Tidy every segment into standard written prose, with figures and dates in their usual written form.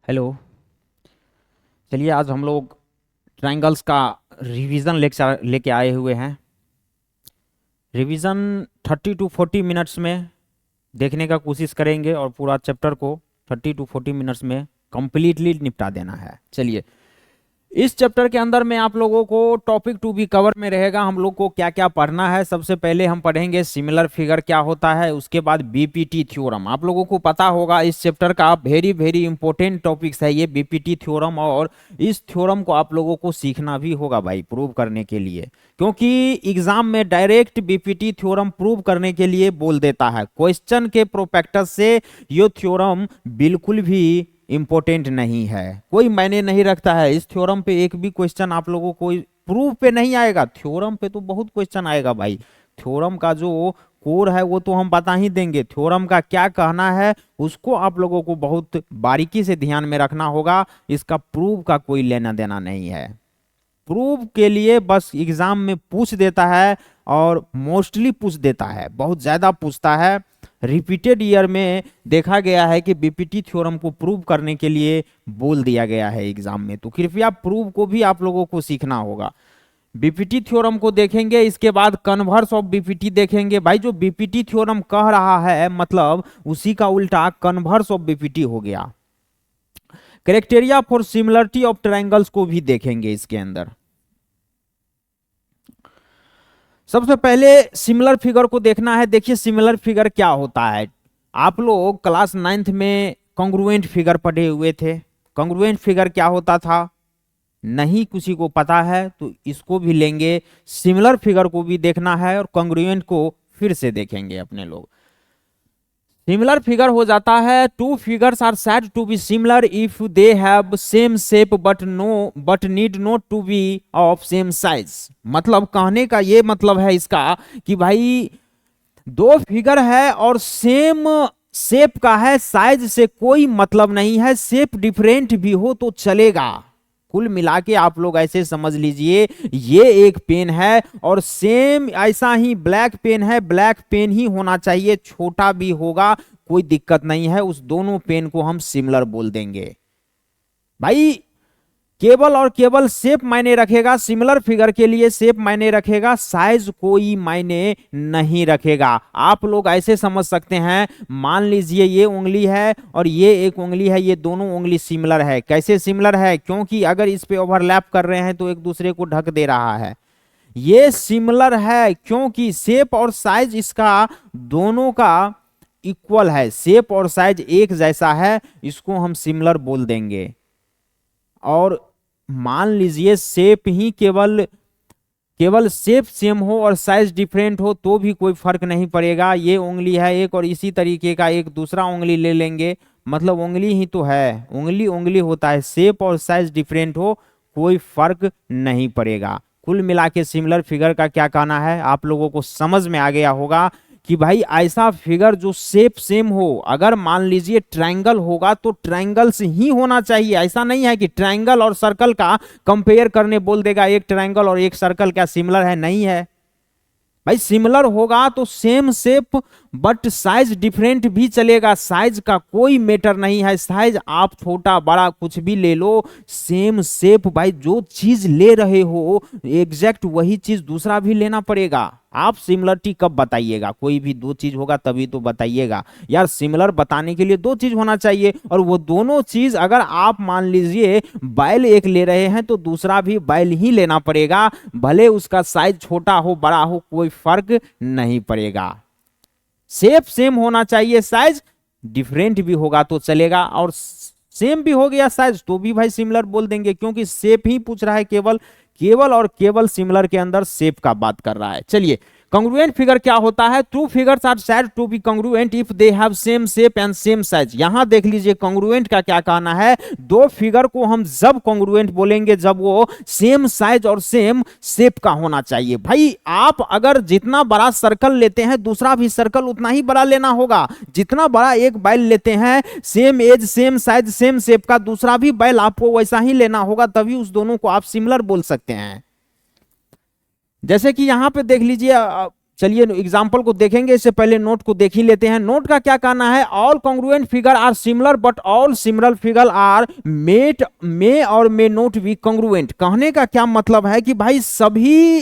Hello. चलिए आज हम लोग ट्रायंगल्स का रिवीजन लेक्चर लेके आए हुए हैं। रिवीजन 30 to 40 मिनट्स में देखने का कोशिश करेंगे और पूरा चैप्टर को 30 to 40 मिनट्स में कंप्लीटली निपटा देना है। चलिए इस चैप्टर के अंदर में आप लोगों को टॉपिक टू भी कवर में रहेगा। हम लोग को क्या क्या पढ़ना है, सबसे पहले हम पढ़ेंगे सिमिलर फिगर क्या होता है, उसके बाद बीपीटी थ्योरम। आप लोगों को पता होगा इस चैप्टर का वेरी वेरी इंपॉर्टेंट टॉपिक्स है ये बीपीटी थ्योरम, और इस थ्योरम को आप लोगों को सीखना भी होगा भाई प्रूव करने के लिए, क्योंकि एग्जाम में डायरेक्ट बीपीटी थ्योरम प्रूव करने के लिए बोल देता है। क्वेश्चन के प्रोस्पेक्टस से ये थ्योरम बिल्कुल भी इंपॉर्टेंट नहीं है, कोई मायने नहीं रखता है। इस थ्योरम पे एक भी क्वेश्चन आप लोगों को प्रूफ पे नहीं आएगा, थ्योरम पे तो बहुत क्वेश्चन आएगा भाई। थ्योरम का जो कोर है वो तो हम बता ही देंगे, थ्योरम का क्या कहना है उसको आप लोगों को बहुत बारीकी से ध्यान में रखना होगा। इसका प्रूफ का कोई लेना देना नहीं है। प्रूफ के लिए बस एग्जाम में पूछ देता है, और मोस्टली पूछ देता है, बहुत ज्यादा पूछता है। रिपीटेड ईयर में देखा गया है कि बीपीटी थ्योरम को प्रूव करने के लिए बोल दिया गया है एग्जाम में, तो कृपया प्रूव को भी आप लोगों को सीखना होगा। बीपीटी थ्योरम को देखेंगे, इसके बाद कन्वर्स ऑफ बीपीटी देखेंगे। भाई जो बीपीटी थ्योरम कह रहा है मतलब उसी का उल्टा कन्वर्स ऑफ बीपीटी हो गया। Criteria for similarity of triangles को भी देखेंगे इसके अंदर। सबसे पहले सिमिलर फिगर को देखना है। देखिए सिमिलर फिगर क्या होता है। आप लोग क्लास 9th में कॉन्ग्रुएंट फिगर पढ़े हुए थे। कॉन्ग्रुएंट फिगर क्या होता था नहीं किसी को पता है, तो इसको भी लेंगे। सिमिलर फिगर को भी देखना है और कॉन्ग्रुएंट को फिर से देखेंगे अपने लोग। सिमिलर फिगर हो जाता है two figures are said to be similar if they have same shape but need not to be of same size. मतलब कहने का ये मतलब है इसका कि भाई दो फिगर है और सेम शेप का है, साइज से कोई मतलब नहीं है, शेप डिफरेंट भी हो तो चलेगा। कुल मिला के आप लोग ऐसे समझ लीजिए ये एक पेन है और सेम ऐसा ही ब्लैक पेन है, ब्लैक पेन ही होना चाहिए, छोटा भी होगा कोई दिक्कत नहीं है, उस दोनों पेन को हम सिमिलर बोल देंगे। भाई केवल और केवल शेप मायने रखेगा, सिमिलर फिगर के लिए शेप मायने रखेगा, साइज कोई मायने नहीं रखेगा। आप लोग ऐसे समझ सकते हैं, मान लीजिए ये उंगली है और ये एक उंगली है, ये दोनों उंगली सिमिलर है। कैसे सिमिलर है? क्योंकि अगर इस पे ओवरलैप कर रहे हैं तो एक दूसरे को ढक दे रहा है। ये सिमिलर है क्योंकि शेप और साइज इसका दोनों का इक्वल है, शेप और साइज एक जैसा है, इसको हम सिमिलर बोल देंगे। और मान लीजिए शेप ही केवल शेप सेम हो और साइज डिफरेंट हो तो भी कोई फर्क नहीं पड़ेगा। ये उंगली है एक और इसी तरीके का एक दूसरा उंगली ले लेंगे, मतलब उंगली ही तो है, उंगली उंगली होता है, शेप और साइज डिफरेंट हो कोई फर्क नहीं पड़ेगा। कुल मिला के सिमिलर फिगर का क्या कहना है आप लोगों को समझ में आ गया होगा कि भाई ऐसा फिगर जो शेप सेम हो। अगर मान लीजिए ट्रायंगल होगा तो ट्रायंगल्स ही होना चाहिए, ऐसा नहीं है कि ट्रायंगल और सर्कल का कंपेयर करने बोल देगा एक ट्रायंगल और एक सर्कल क्या सिमिलर है, नहीं है भाई। सिमिलर होगा तो same shape but size different भी चलेगा, साइज का कोई मैटर नहीं है, साइज आप छोटा बड़ा कुछ भी ले लो, सेम शेप भाई जो चीज ले रहे हो एग्जैक्ट वही चीज दूसरा भी लेना पड़ेगा। आप सिमिलरिटी कब बताइएगा? कोई भी दो चीज होगा तभी तो बताइएगा यार। सिमिलर बताने के लिए दो चीज होना चाहिए, और वो दोनों चीज अगर आप मान लीजिए बैल एक ले रहे हैं तो दूसरा भी बैल ही लेना पड़ेगा, भले उसका साइज छोटा हो बड़ा हो कोई फर्क नहीं पड़ेगा। शेप सेम होना चाहिए, साइज डिफरेंट भी होगा तो चलेगा, और सेम भी हो गया साइज तो भी भाई सिमिलर बोल देंगे, क्योंकि शेप ही पूछ रहा है, केवल और केवल सिमिलर के अंदर शेप का बात कर रहा है। चलिए कॉन्ग्रुएंट फिगर क्या होता है? Two figures are said to be congruent if they have same shape and same size. यहां देख लीजिए कॉन्ग्रुएंट का क्या कहना है। दो फिगर को हम जब कॉन्ग्रुएंट बोलेंगे जब वो सेम साइज और सेम शेप का होना चाहिए। भाई आप अगर जितना बड़ा सर्कल लेते हैं दूसरा भी सर्कल उतना ही बड़ा लेना होगा, जितना बड़ा एक बैल लेते हैं same age same size same shape का दूसरा भी बैल आपको वैसा ही लेना होगा, तभी उस दोनों को आप सिमिलर बोल सकते हैं। जैसे कि यहां पे देख लीजिए चलिए एग्जाम्पल को देखेंगे, इससे पहले नोट को देख ही लेते हैं। नोट का क्या कहना है, all congruent figure are similar but all similar figure are may may और मे नोट बी कॉन्ग्रुएंट। कहने का क्या मतलब है कि भाई सभी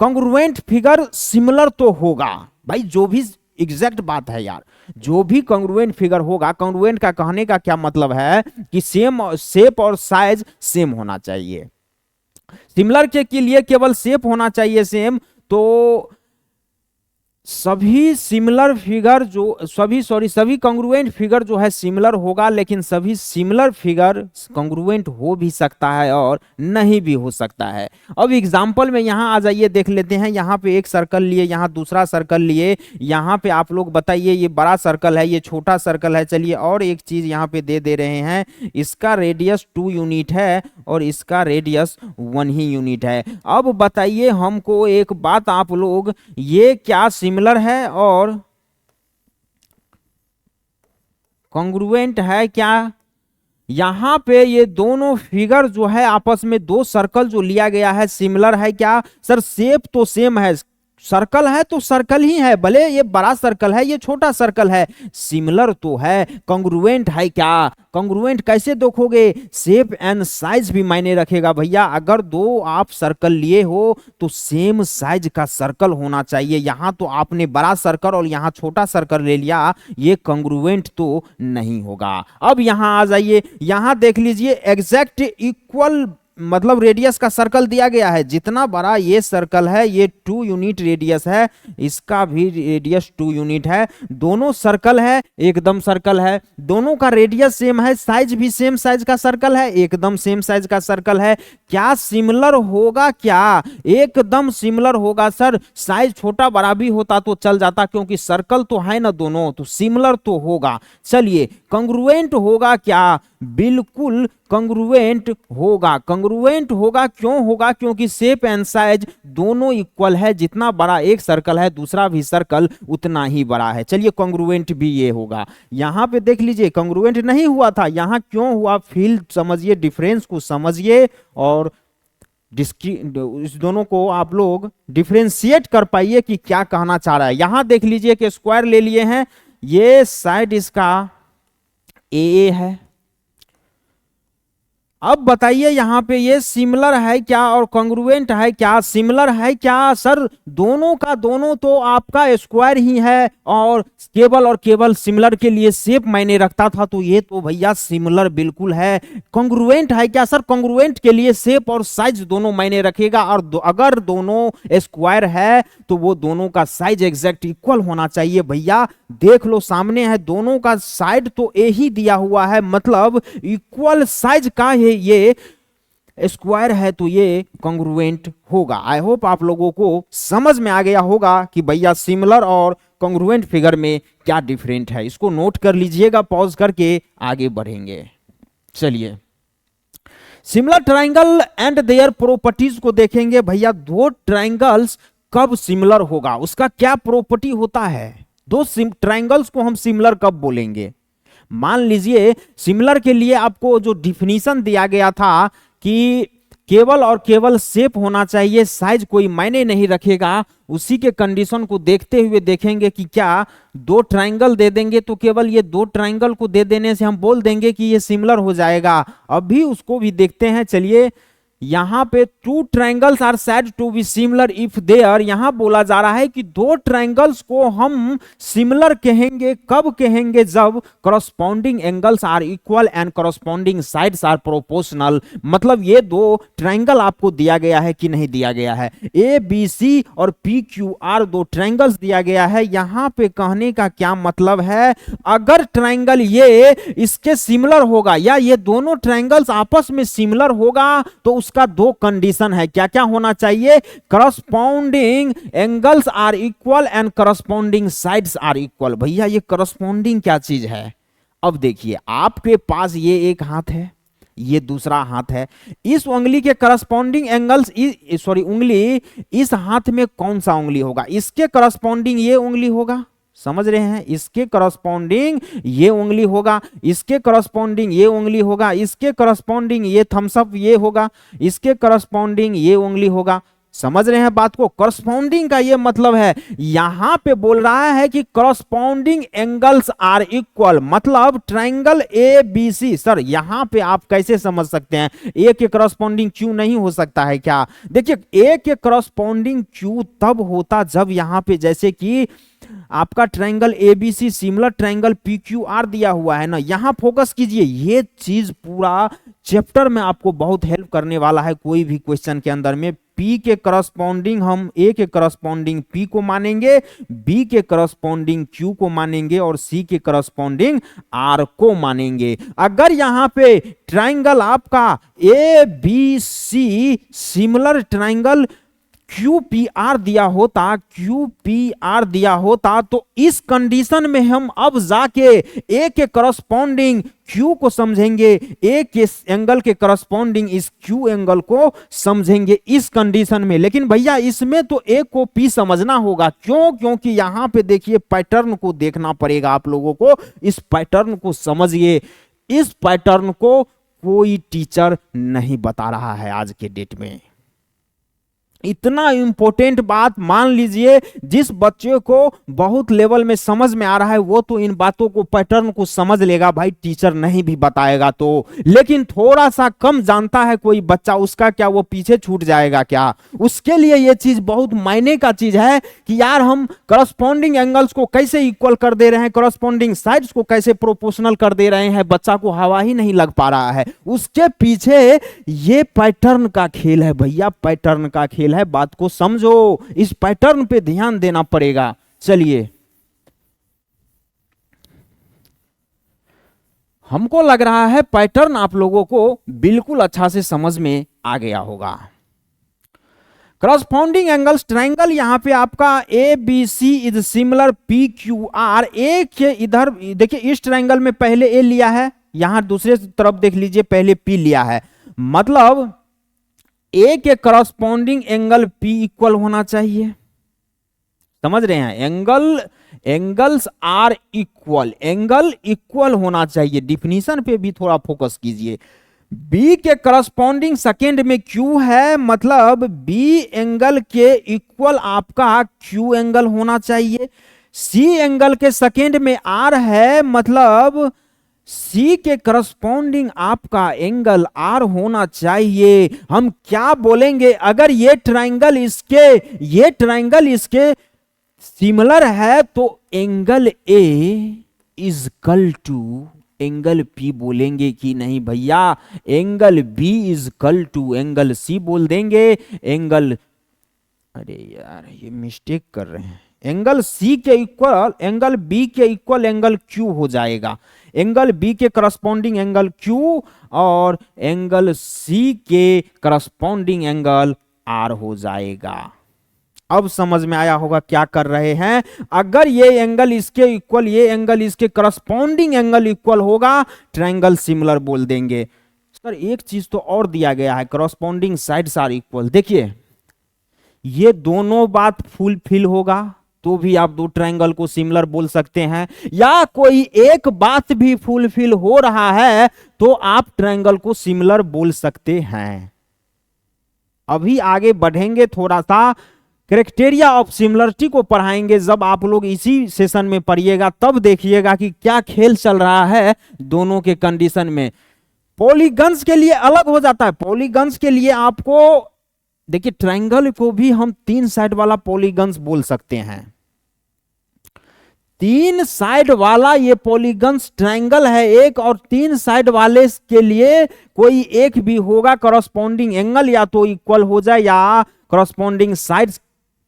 कॉन्ग्रुएंट फिगर सिमिलर तो होगा, भाई जो भी एग्जैक्ट बात है यार, जो भी कॉन्ग्रुएंट फिगर होगा, कॉन्ग्रुएंट का कहने का क्या मतलब है कि सेम शेप और साइज सेम होना चाहिए। सिमिलर के लिए केवल शेप होना चाहिए सेम, तो सभी सिमिलर फिगर जो सभी कॉन्ग्रुएंट फिगर जो है सिमिलर होगा, लेकिन सभी सिमिलर फिगर कॉन्ग्रुएंट हो भी सकता है और नहीं भी हो सकता है। अब एग्जांपल में यहां आ जाइए, देख लेते हैं। यहां पे एक सर्कल लिए, यहां दूसरा सर्कल लिए, यहां पे आप लोग बताइए ये बड़ा सर्कल है, ये छोटा सर्कल है। चलिए और एक चीज यहां पे दे रहे हैं, इसका रेडियस 2 यूनिट है और इसका रेडियस 1 ही यूनिट है। अब बताइए हमको एक बात आप लोग, ये क्या सिमिलर है और कॉन्ग्रुएंट है क्या? यहां पे ये दोनों फिगर जो है आपस में, दो सर्कल जो लिया गया है, सिमिलर है क्या? सर शेप तो सेम है, सर्कल है तो सर्कल ही है, भले ये बड़ा सर्कल है ये छोटा सर्कल है, सिमिलर तो है। कॉन्ग्रुएंट है क्या? कॉन्ग्रुएंट कैसे देखोगे? शेप एंड साइज भी मायने रखेगा भैया। अगर दो आप सर्कल लिए हो तो सेम साइज का सर्कल होना चाहिए। यहां तो आपने बड़ा सर्कल और यहां छोटा सर्कल ले लिया, ये कॉन्ग्रुएंट तो नहीं होगा। अब यहां आ जाइए, यहां देख लीजिए एग्जैक्ट इक्वल मतलब रेडियस का सर्कल दिया गया है। जितना बड़ा ये सर्कल है ये 2 यूनिट रेडियस है, इसका भी रेडियस 2 यूनिट है। दोनों सर्कल है, एकदम सर्कल है, दोनों का रेडियस सेम है, साइज भी सेम साइज का सर्कल है, एकदम सेम साइज का सर्कल है। क्या सिमिलर होगा क्या? एकदम सिमिलर होगा सर। साइज छोटा बड़ा भी होता तो चल जाता, क्योंकि सर्कल तो है ना दोनों, तो सिमिलर तो होगा। चलिए कॉन्ग्रुएंट होगा क्या? बिल्कुल कॉन्ग्रुएंट होगा। कॉन्ग्रुएंट होगा क्यों होगा? क्योंकि शेप एंड साइज दोनों इक्वल है, जितना बड़ा एक सर्कल है दूसरा भी सर्कल उतना ही बड़ा है। चलिए कॉन्ग्रुएंट भी ये होगा। यहां पे देख लीजिए कॉन्ग्रुएंट नहीं हुआ था, यहां क्यों हुआ? फील समझिए, डिफरेंस को समझिए और इस दोनों को आप लोग डिफरेंशिएट कर पाइए कि क्या कहना चाह रहा है। यहां देख लीजिए कि स्क्वायर ले लिए हैं, ये साइड इसका ए है। अब बताइए यहां पे ये सिमिलर है क्या और कॉन्ग्रुएंट है क्या? सिमिलर है क्या सर? दोनों का दोनों तो आपका स्क्वायर ही है और केवल सिमिलर के लिए शेप मायने रखता था, तो ये तो भैया सिमिलर बिल्कुल है। कॉन्ग्रुएंट है क्या सर? कॉन्ग्रुएंट के लिए शेप और साइज दोनों मायने रखेगा, और अगर दोनों स्क्वायर है तो वो दोनों का साइज एग्जैक्ट इक्वल होना चाहिए। भैया देख लो सामने है, दोनों का साइड तो ए ही दिया हुआ है, मतलब इक्वल साइज का ये स्क्वायर है, तो ये कॉन्ग्रुएंट होगा। आई होप आप लोगों को समझ में आ गया होगा कि भैया सिमिलर और कॉन्ग्रुएंट फिगर में क्या डिफरेंट है। इसको नोट कर लीजिएगा, पॉज करके आगे बढ़ेंगे। चलिए similar triangle and their properties को देखेंगे। भैया दो ट्राइंगल्स कब सिमिलर होगा, उसका क्या प्रॉपर्टी होता है? दो ट्राइंगल्स को हम सिमिलर कब बोलेंगे? मान लीजिए सिमिलर के लिए आपको जो डिफिनीशन दिया गया था कि केवल और केवल शेप होना चाहिए, साइज कोई मायने नहीं रखेगा, उसी के कंडीशन को देखते हुए देखेंगे कि क्या दो ट्राइंगल दे देंगे तो केवल ये दो ट्राइंगल को दे देने से हम बोल देंगे कि ये सिमिलर हो जाएगा। अभी उसको भी देखते हैं। चलिए यहां पे two triangles are said to be similar if their, यहां बोला जा रहा है कि दो ट्राइंगल्स को हम सिमिलर कहेंगे कब कहेंगे? जब corresponding angles are equal and corresponding sides are proportional. मतलब ये दो ट्राइंगल आपको दिया गया है कि नहीं दिया गया है? ए बी सी और पी क्यू आर दो ट्राइंगल्स दिया गया है। यहां पे कहने का क्या मतलब है? अगर ट्राइंगल ये इसके सिमिलर होगा या ये दोनों ट्राइंगल्स आपस में सिमिलर होगा तो उसका दो कंडीशन है। क्या क्या होना चाहिए? Corresponding angles are equal and corresponding sides are equal. भैया ये करस्पॉन्डिंग क्या चीज है? अब देखिए आपके पास ये एक हाथ है, ये दूसरा हाथ है, इस उंगली के करस्पॉन्डिंग एंगल्स उंगली इस हाथ में कौन सा उंगली होगा? इसके करस्पॉन्डिंग ये उंगली होगा, समझ रहे हैं? इसके करस्पॉन्डिंग ये उंगली होगा, इसके करस्पॉन्डिंग ये उंगली होगा, इसके करस्पॉन्डिंग ये थम्स अप ये होगा, इसके करस्पॉन्डिंग ये उंगली होगा। समझ रहे हैं बात को? करस्पॉन्डिंग का ये मतलब है, यहां पे बोल रहा है कि करस्पॉन्डिंग एंगल्स आर इक्वल, मतलब triangle A B C. Sir यहां पे आप कैसे समझ सकते हैं ए के करस्पॉन्डिंग क्यू नहीं हो सकता है क्या? देखिए ए के करस्पॉन्डिंग क्यू तब होता जब यहां पे जैसे कि आपका triangle ABC similar triangle PQR दिया हुआ है ना, यहां फोकस कीजिए। ये चीज पूरा चैप्टर में आपको बहुत हेल्प करने वाला है कोई भी क्वेश्चन के अंदर में। P के करस्पॉन्डिंग हम A के करस्पॉन्डिंग P को मानेंगे, B के करस्पॉन्डिंग Q को मानेंगे और C के करस्पॉन्डिंग R को मानेंगे। अगर यहां पे ट्रायंगल आपका ABC सिमिलर ट्रायंगल QPR दिया होता तो इस कंडीशन में हम अब जाके A के करस्पॉन्डिंग Q को समझेंगे, A के एंगल के करस्पॉन्डिंग इस Q एंगल को समझेंगे इस कंडीशन में। लेकिन भैया इसमें तो A को P समझना होगा, क्यों? क्योंकि यहां पे देखिए पैटर्न को देखना पड़ेगा आप लोगों को, इस पैटर्न को समझिए। इस पैटर्न को कोई टीचर नहीं बता रहा है आज के डेट में। इतना इंपॉर्टेंट बात मान लीजिए, जिस बच्चे को बहुत लेवल में समझ में आ रहा है वो तो इन बातों को पैटर्न को समझ लेगा भाई, टीचर नहीं भी बताएगा तो। लेकिन थोड़ा सा कम जानता है कोई बच्चा, उसका क्या वो पीछे छूट जाएगा क्या? उसके लिए ये चीज बहुत मायने का चीज है कि यार हम करस्पॉन्डिंग एंगल्स को कैसे इक्वल कर दे रहे हैं, करस्पॉन्डिंग साइड्स को कैसे प्रोपोर्शनल कर दे रहे हैं। बच्चा को हवा ही नहीं लग पा रहा है, उसके पीछे ये पैटर्न का खेल है भैया, पैटर्न का खेल है। बात को समझो, इस पैटर्न पे ध्यान देना पड़ेगा। चलिए, हमको लग रहा है पैटर्न आप लोगों को बिल्कुल अच्छा से समझ में आ गया होगा। करस्पॉन्डिंग एंगल्स ट्रायंगल यहां पे आपका A B C is similar P Q R. A के इधर देखिए, इस ट्रायंगल में पहले ए लिया है, यहां दूसरे तरफ देख लीजिए पहले पी लिया है, मतलब ए के करस्पॉन्डिंग एंगल पी इक्वल होना चाहिए। समझ रहे हैं? Angles are equal, angle equal होना चाहिए। डिफिनीशन पे भी थोड़ा फोकस कीजिए। बी के करस्पॉन्डिंग सेकेंड में क्यू है, मतलब बी एंगल के इक्वल आपका क्यू एंगल होना चाहिए। सी एंगल के सेकेंड में आर है, मतलब सी के करस्पॉन्डिंग आपका एंगल आर होना चाहिए। हम क्या बोलेंगे, अगर ये ट्रायंगल इसके सिमिलर है तो angle A is equal to angle P बोलेंगे कि नहीं भैया? Angle B is equal to angle C बोल देंगे। अरे यार ये मिस्टेक कर रहे हैं, एंगल सी के इक्वल एंगल बी के इक्वल एंगल क्यू हो जाएगा। एंगल बी के करस्पॉन्डिंग एंगल क्यू और एंगल सी के करस्पॉन्डिंग एंगल आर हो जाएगा। अब समझ में आया होगा क्या कर रहे हैं। अगर ये एंगल इसके इक्वल, ये एंगल इसके करस्पॉन्डिंग एंगल इक्वल होगा, ट्रायंगल सिमिलर बोल देंगे। सर एक चीज तो और दिया गया है, करस्पॉन्डिंग साइड्स आर इक्वल। देखिए ये दोनों बात फुलफिल होगा तो भी आप दो ट्रायंगल को सिमिलर बोल सकते हैं, या कोई एक बात भी फुलफिल हो रहा है तो आप ट्रायंगल को सिमिलर बोल सकते हैं। अभी आगे बढ़ेंगे, थोड़ा सा क्राइटेरिया ऑफ सिमिलरिटी को पढ़ाएंगे। जब आप लोग इसी सेशन में पढ़िएगा तब देखिएगा कि क्या खेल चल रहा है दोनों के कंडीशन में। पॉलीगन्स के लिए अलग हो जाता है। पॉलीगन्स के लिए आपको देखिए, ट्रायंगल को भी हम 3 साइड वाला पॉलीगन्स बोल सकते हैं। 3 साइड वाला ये पॉलीगन्स ट्रायंगल है एक, और 3 साइड वाले के लिए कोई एक भी होगा करस्पॉन्डिंग एंगल या तो इक्वल हो जाए या करस्पॉन्डिंग साइड्स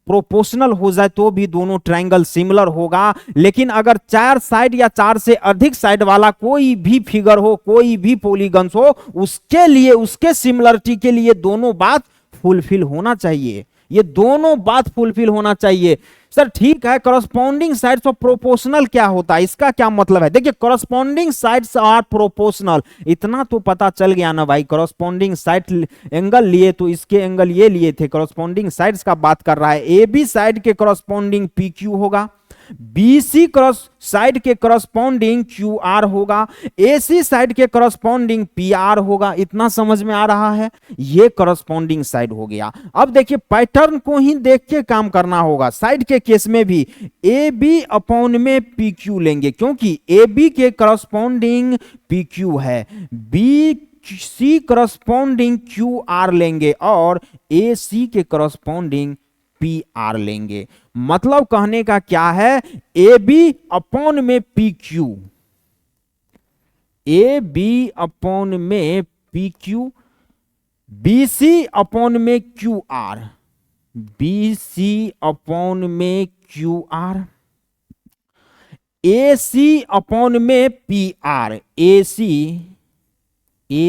प्रोपोर्शनल हो जाए तो भी दोनों ट्रायंगल सिमिलर होगा। लेकिन अगर 4 साइड या 4 से अधिक साइड वाला कोई भी फिगर हो, कोई भी पॉलीगन्स हो, उसके लिए, उसके सिमिलरिटी के लिए दोनों बात फुलफिल होना चाहिए। ये दोनों बात फुलफिल होना चाहिए। सर ठीक है, करस्पॉन्डिंग साइड्स और प्रोपोर्शनल क्या होता है, इसका क्या मतलब है? देखिए करस्पॉन्डिंग साइड्स आर प्रोपोर्शनल, इतना तो पता चल गया ना भाई। करस्पॉन्डिंग साइड एंगल लिए तो इसके एंगल ये लिए थे, करस्पॉन्डिंग साइड्स का बात कर रहा है। ए बी साइड के करस्पॉन्डिंग पी क्यू होगा, बीसी क्रॉस साइड के करस्पॉन्डिंग क्यू आर होगा, एसी साइड के करस्पॉन्डिंग पी आर होगा। इतना समझ में आ रहा है, ये करस्पॉन्डिंग साइड हो गया। अब देखिए पैटर्न को ही देख के काम करना होगा। साइड के केस में भी ए बी अपॉन में पी क्यू लेंगे, क्योंकि ए बी के करस्पॉन्डिंग पी क्यू है, B C corresponding Q R लेंगे और ए सी के करस्पॉन्डिंग पी आर लेंगे। मतलब कहने का क्या है, ए बी अपॉन में P Q, A B upon में P Q, B C upon में Q R, B C upon में Q R, A C upon में P R, A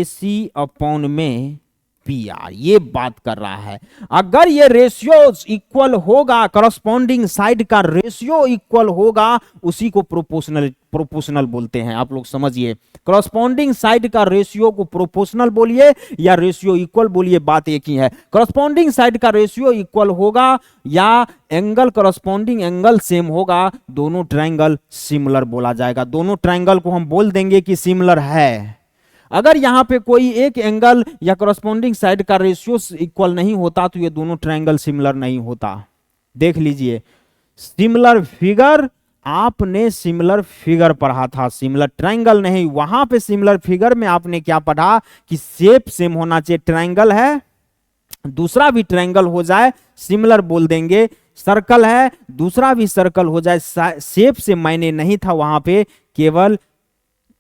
C upon में पी आर। ये बात कर रहा है। अगर ये रेशियोज इक्वल होगा, करस्पॉन्डिंग साइड का रेशियो इक्वल होगा, उसी को प्रोपोर्शनल बोलते हैं। आप लोग समझिए, करस्पॉन्डिंग साइड का रेशियो को प्रोपोर्शनल बोलिए या रेशियो इक्वल बोलिए, बात एक ही है। करस्पॉन्डिंग साइड का रेशियो इक्वल होगा या एंगल करस्पॉन्डिंग एंगल सेम होगा, दोनों ट्रायंगल सिमिलर बोला जाएगा। दोनों ट्रायंगल को हम बोल देंगे कि सिमिलर है। अगर यहां पे कोई एक एंगल या करस्पॉन्डिंग साइड का रेशियो इक्वल नहीं होता तो ये दोनों ट्रायंगल सिमिलर नहीं होता। देख लीजिए, सिमिलर फिगर, आपने सिमिलर फिगर पढ़ा था, सिमिलर ट्रायंगल नहीं। वहां पे सिमिलर फिगर में आपने क्या पढ़ा कि शेप सेम होना चाहिए। ट्रायंगल है, दूसरा भी ट्रायंगल हो जाए सिमिलर बोल देंगे। सर्कल है, दूसरा भी सर्कल हो जाए, शेप से मायने नहीं था वहां पे, केवल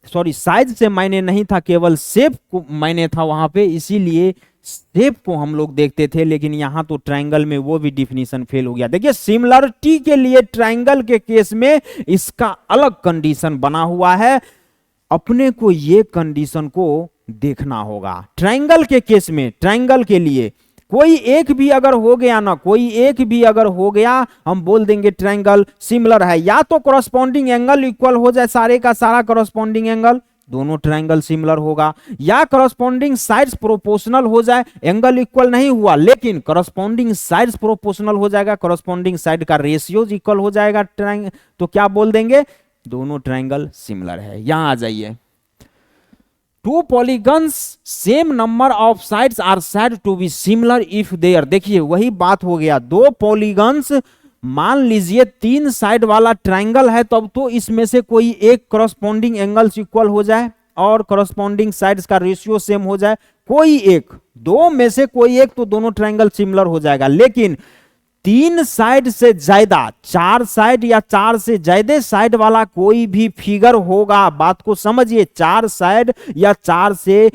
साइज से मायने नहीं था, केवल शेप को मायने था वहां पे, इसीलिए शेप को हम लोग देखते थे। लेकिन यहां तो ट्रायंगल में वो भी डिफिनीशन फेल हो गया। देखिए, सिमिलरिटी के लिए ट्रायंगल के केस में इसका अलग कंडीशन बना हुआ है, अपने को ये कंडीशन को देखना होगा। ट्रायंगल के केस में, ट्रायंगल के लिए कोई एक भी अगर हो गया ना, कोई एक भी अगर हो गया, हम बोल देंगे ट्रायंगल सिमिलर है। या तो करस्पॉन्डिंग एंगल इक्वल हो जाए, सारे का सारा करस्पॉन्डिंग एंगल, दोनों ट्रायंगल सिमिलर होगा। या करस्पॉन्डिंग साइड्स प्रोपोर्शनल हो जाए, एंगल इक्वल नहीं हुआ लेकिन करस्पॉन्डिंग साइड्स प्रोपोर्शनल हो जाएगा, करस्पॉन्डिंग साइड का रेशियो इक्वल हो जाएगा ट्रायंगल, तो क्या बोल देंगे, दोनों ट्रायंगल सिमिलर है। यहां आ जाइए, two polygons same number of sides are said to be similar if their. देखिए, वही बात हो गया, दो पॉलीगन्स, मान लीजिए 3 साइड वाला ट्रायंगल है, तब तो इसमें से कोई एक करस्पॉन्डिंग एंगल्स इक्वल हो जाए और करस्पॉन्डिंग साइड्स का रेशियो सेम हो जाए। कोई एक, दो में से कोई एक, तो दोनों ट्रायंगल सिमिलर हो जाएगा। लेकिन 3 साइड से ज्यादा, 4 साइड या 4 से ज्यादा साइड वाला कोई भी फिगर होगा, बात को समझिए, 4 साइड या 4 से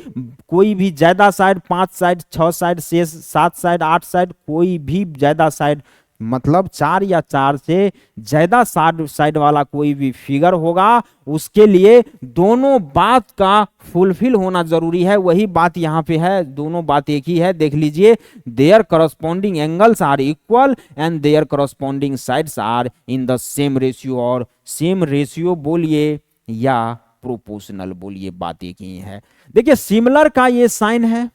कोई भी ज्यादा side, 5 side, 6 side, 6, 7 side, 8 side, कोई भी ज्यादा साइड, मतलब 4 या 4 से ज्यादा साइड वाला कोई भी फिगर होगा, उसके लिए दोनों बात का फुलफिल होना जरूरी है। वही बात यहां पे है, दोनों बात एक ही है। देख लीजिए, their corresponding angles are equal and their corresponding sides are in the same ratio, और सेम रेशियो बोलिए या प्रोपोर्शनल बोलिए, बात एक ही है। देखिए, सिमिलर का ये साइन है,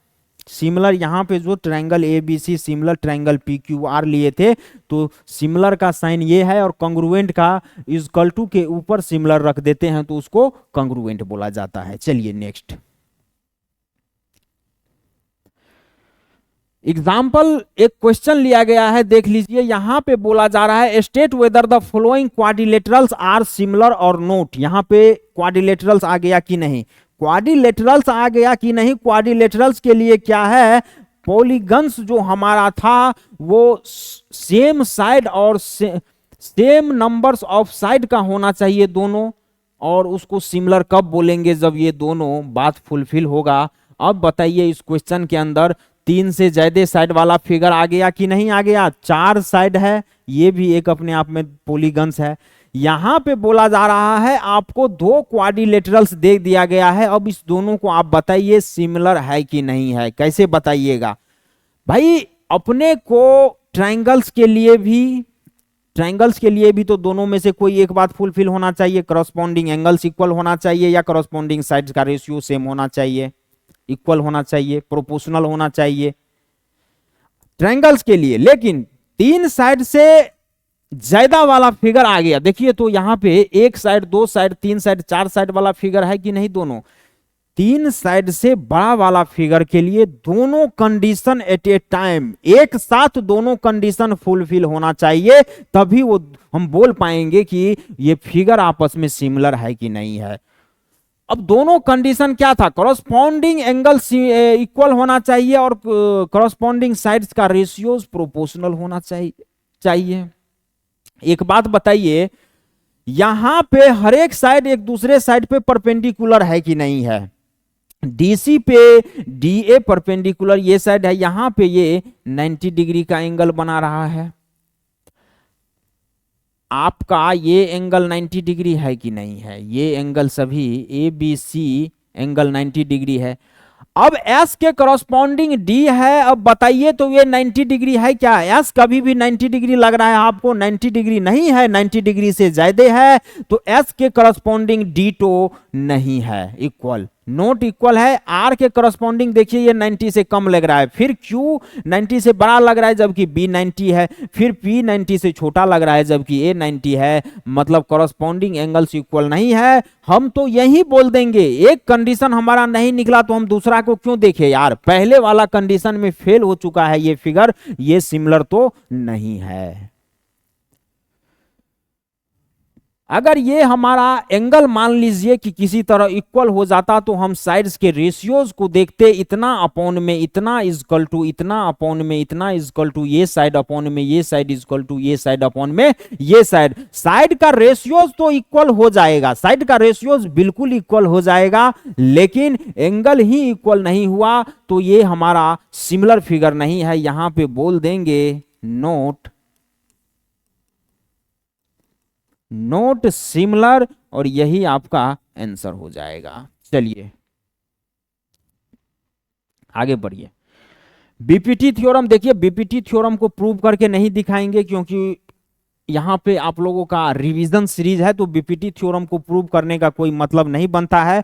सिमिलर यहां पे जो triangle A B C similar triangle P Q R लिए थे, तो सिमिलर का साइन ये है, और कंग्रुएंट का इक्वल टू के ऊपर सिमिलर रख देते हैं तो उसको कंग्रुएंट बोला जाता है। चलिए नेक्स्ट एग्जाम्पल, एक क्वेश्चन लिया गया है, देख लीजिए। यहां पे बोला जा रहा है, state whether the following quadrilaterals are similar or not. यहां पे क्वाड्रिलेटरल्स आ गया कि नहीं, क्वाड्रिलेटरल्स आ गया कि नहीं। क्वाड्रिलेटरल्स के लिए क्या है, पॉलीगन्स जो हमारा था वो सेम साइड और सेम नंबर्स ऑफ साइड का होना चाहिए दोनों, और उसको सिमिलर कब बोलेंगे, जब ये दोनों बात फुलफिल होगा। अब बताइए, इस क्वेश्चन के अंदर 3 से ज्यादा साइड वाला फिगर आ गया कि नहीं आ गया, 4 साइड है, ये भी एक अपने आप में पॉलीगन्स है। यहां पे बोला जा रहा है आपको 2 क्वाड्रिलेटरल्स दे दिया गया है। अब इस दोनों को आप बताइए सिमिलर है कि नहीं है। कैसे बताइएगा भाई, अपने को ट्रायंगल्स के लिए भी तो दोनों में से कोई एक बात फुलफिल होना चाहिए, करस्पॉन्डिंग एंगल्स इक्वल होना चाहिए या करस्पॉन्डिंग साइड्स का रेशियो सेम होना चाहिए, इक्वल होना चाहिए, प्रोपोर्शनल होना चाहिए ट्रायंगल्स के लिए। लेकिन 3 साइड से ज्यादा वाला फिगर आ गया, देखिए तो यहाँ पे एक साइड, दो साइड, तीन साइड, चार साइड वाला फिगर है कि नहीं, दोनों तीन साइड से बड़ा वाला फिगर के लिए दोनों कंडीशन एट ए टाइम, एक साथ दोनों कंडीशन फुलफिल होना चाहिए, तभी वो हम बोल पाएंगे कि ये फिगर आपस में सिमिलर है कि नहीं है। अब दोनों कंडीशन क्या था, करस्पॉन्डिंग एंगल इक्वल होना चाहिए और करस्पॉन्डिंग साइड्स का रेशियोज प्रोपोर्शनल होना चाहिए। एक बात बताइए, यहां पे हर एक साइड एक दूसरे साइड पे परपेंडिकुलर है कि नहीं है, डीसी पे डीए परपेंडिकुलर ये साइड है, यहां पे ये 90 डिग्री का एंगल बना रहा है, आपका ये एंगल 90 डिग्री है कि नहीं है, ये एंगल सभी A B C angle 90 degree है। अब एस के करस्पॉन्डिंग डी है, अब बताइए तो ये 90 डिग्री है क्या, एस कभी भी 90 डिग्री लग रहा है आपको, 90 डिग्री नहीं है, 90 डिग्री से ज्यादा है, तो एस के करस्पॉन्डिंग डी तो नहीं है, इक्वल नोट इक्वल है। आर के करस्पॉन्डिंग देखिए ये 90 से कम लग रहा है, फिर क्यू 90 से बड़ा लग रहा है जबकि बी 90 है, फिर पी 90 से छोटा लग रहा है जबकि ए 90 है, मतलब करस्पॉन्डिंग एंगल्स इक्वल नहीं है। हम तो यही बोल देंगे, एक कंडीशन हमारा नहीं निकला तो हम दूसरा को क्यों देखें यार, पहले वाला कंडीशन में फेल हो चुका है ये फिगर, ये सिमिलर तो नहीं है। अगर ये हमारा एंगल मान लीजिए कि किसी तरह इक्वल हो जाता तो हम साइड्स के रेशियोज को देखते, इतना अपॉन में इतना इजकल टू इतना अपॉन में इतना इजकल टू ये साइड अपॉन में ये साइड इजकल टू ये साइड अपॉन में ये साइड, साइड का रेशियोज तो इक्वल हो जाएगा, साइड का रेशियोज बिल्कुल इक्वल हो जाएगा, लेकिन एंगल ही इक्वल नहीं हुआ तो ये हमारा सिमिलर फिगर नहीं है, यहां पे बोल देंगे नोट नोट सिमिलर, और यही आपका आंसर हो जाएगा। चलिए आगे बढ़िए, बीपीटी थ्योरम देखिए, बीपीटी थ्योरम को प्रूव करके नहीं दिखाएंगे क्योंकि यहां पे आप लोगों का रिवीजन सीरीज है, तो बीपीटी थ्योरम को प्रूव करने का कोई मतलब नहीं बनता है।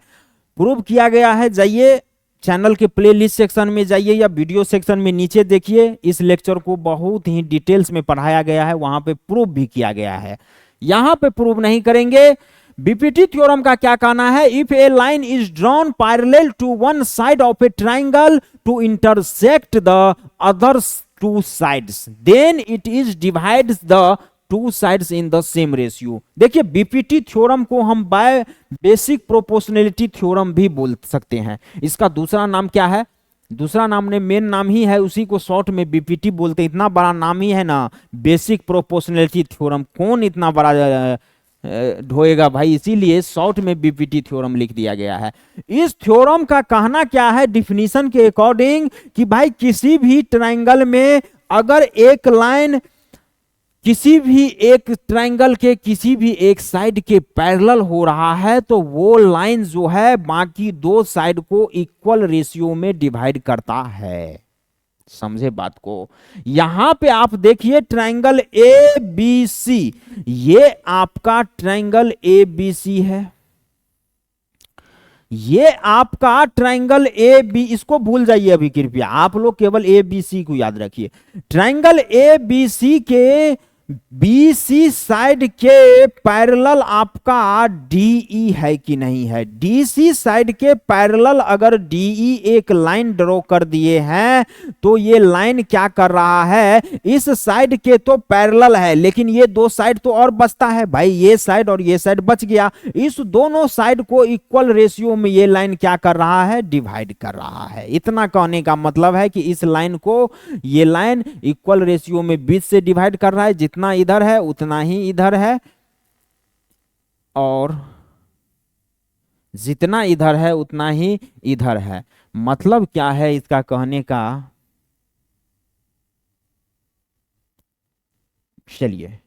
प्रूव किया गया है, जाइए चैनल के प्लेलिस्ट सेक्शन में जाइए या वीडियो सेक्शन में नीचे देखिए, इस लेक्चर को बहुत ही डिटेल्स में पढ़ाया गया है, वहां पे प्रूव भी किया गया है, यहां पे प्रूव नहीं करेंगे। बीपीटी थ्योरम का क्या कहना है, if a line is drawn parallel to one side of a triangle to intersect the other two sides then it is divides the two sides in the same ratio. देखिए BPT theorem को हम bye basic proportionality theorem भी बोल सकते हैं, इसका दूसरा नाम क्या है, दूसरा नाम ने मेन नाम ही है, उसी को शॉर्ट में बीपीटी बोलते हैं, इतना बड़ा नाम ही है ना, बेसिक प्रोपोर्शनैलिटी थ्योरम, कौन इतना बड़ा ढोएगा भाई, इसीलिए शॉर्ट में बीपीटी थ्योरम लिख दिया गया है। इस थ्योरम का कहना क्या है डिफिनीशन के अकॉर्डिंग कि भाई किसी भी ट्राइंगल में अगर एक लाइन किसी भी एक ट्रायंगल के किसी भी एक साइड के पैरेलल हो रहा है तो वो लाइन जो है बाकी दो साइड को इक्वल रेशियो में डिवाइड करता है, समझे बात को। यहां पे आप देखिए ट्रायंगल ए बी सी, ये आपका ट्रायंगल ए बी सी है, ये आपका ट्रायंगल ए बी, इसको भूल जाइए अभी कृपया, आप लोग केवल ए बी सी को याद रखिए। ट्रायंगल ए बी सी के बीसी साइड के पैरेलल आपका डीई है कि नहीं है, डीसी साइड के पैरेलल अगर डीई एक लाइन ड्रॉ कर दिए हैं तो ये लाइन क्या कर रहा है, इस साइड के तो पैरेलल है लेकिन ये दो साइड तो और बचता है भाई, ये साइड और ये साइड बच गया, इस दोनों साइड को इक्वल रेशियो में ये लाइन क्या कर रहा है, डिवाइड कर रहा है। इतना कहने का मतलब है कि इस लाइन को ये लाइन इक्वल रेशियो में बीच से डिवाइड कर रहा है, जितना इधर है उतना ही इधर है और जितना इधर है उतना ही इधर है। मतलब क्या है इसका कहने का, चलिए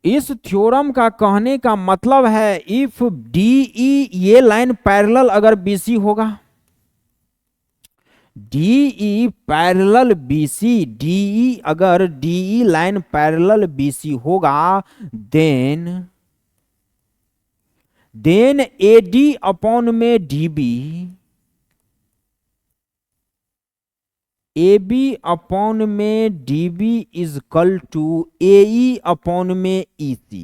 इस थ्योरम का कहने का मतलब है इफ डीई ये लाइन पैरेलल अगर बीसी होगा, डीई पैरेलल बीसी, डीई अगर डीई लाइन पैरेलल बीसी होगा देन एडी अपॉन में डीबी ए बी अपॉन में D B is equal to A E upon में ई सी,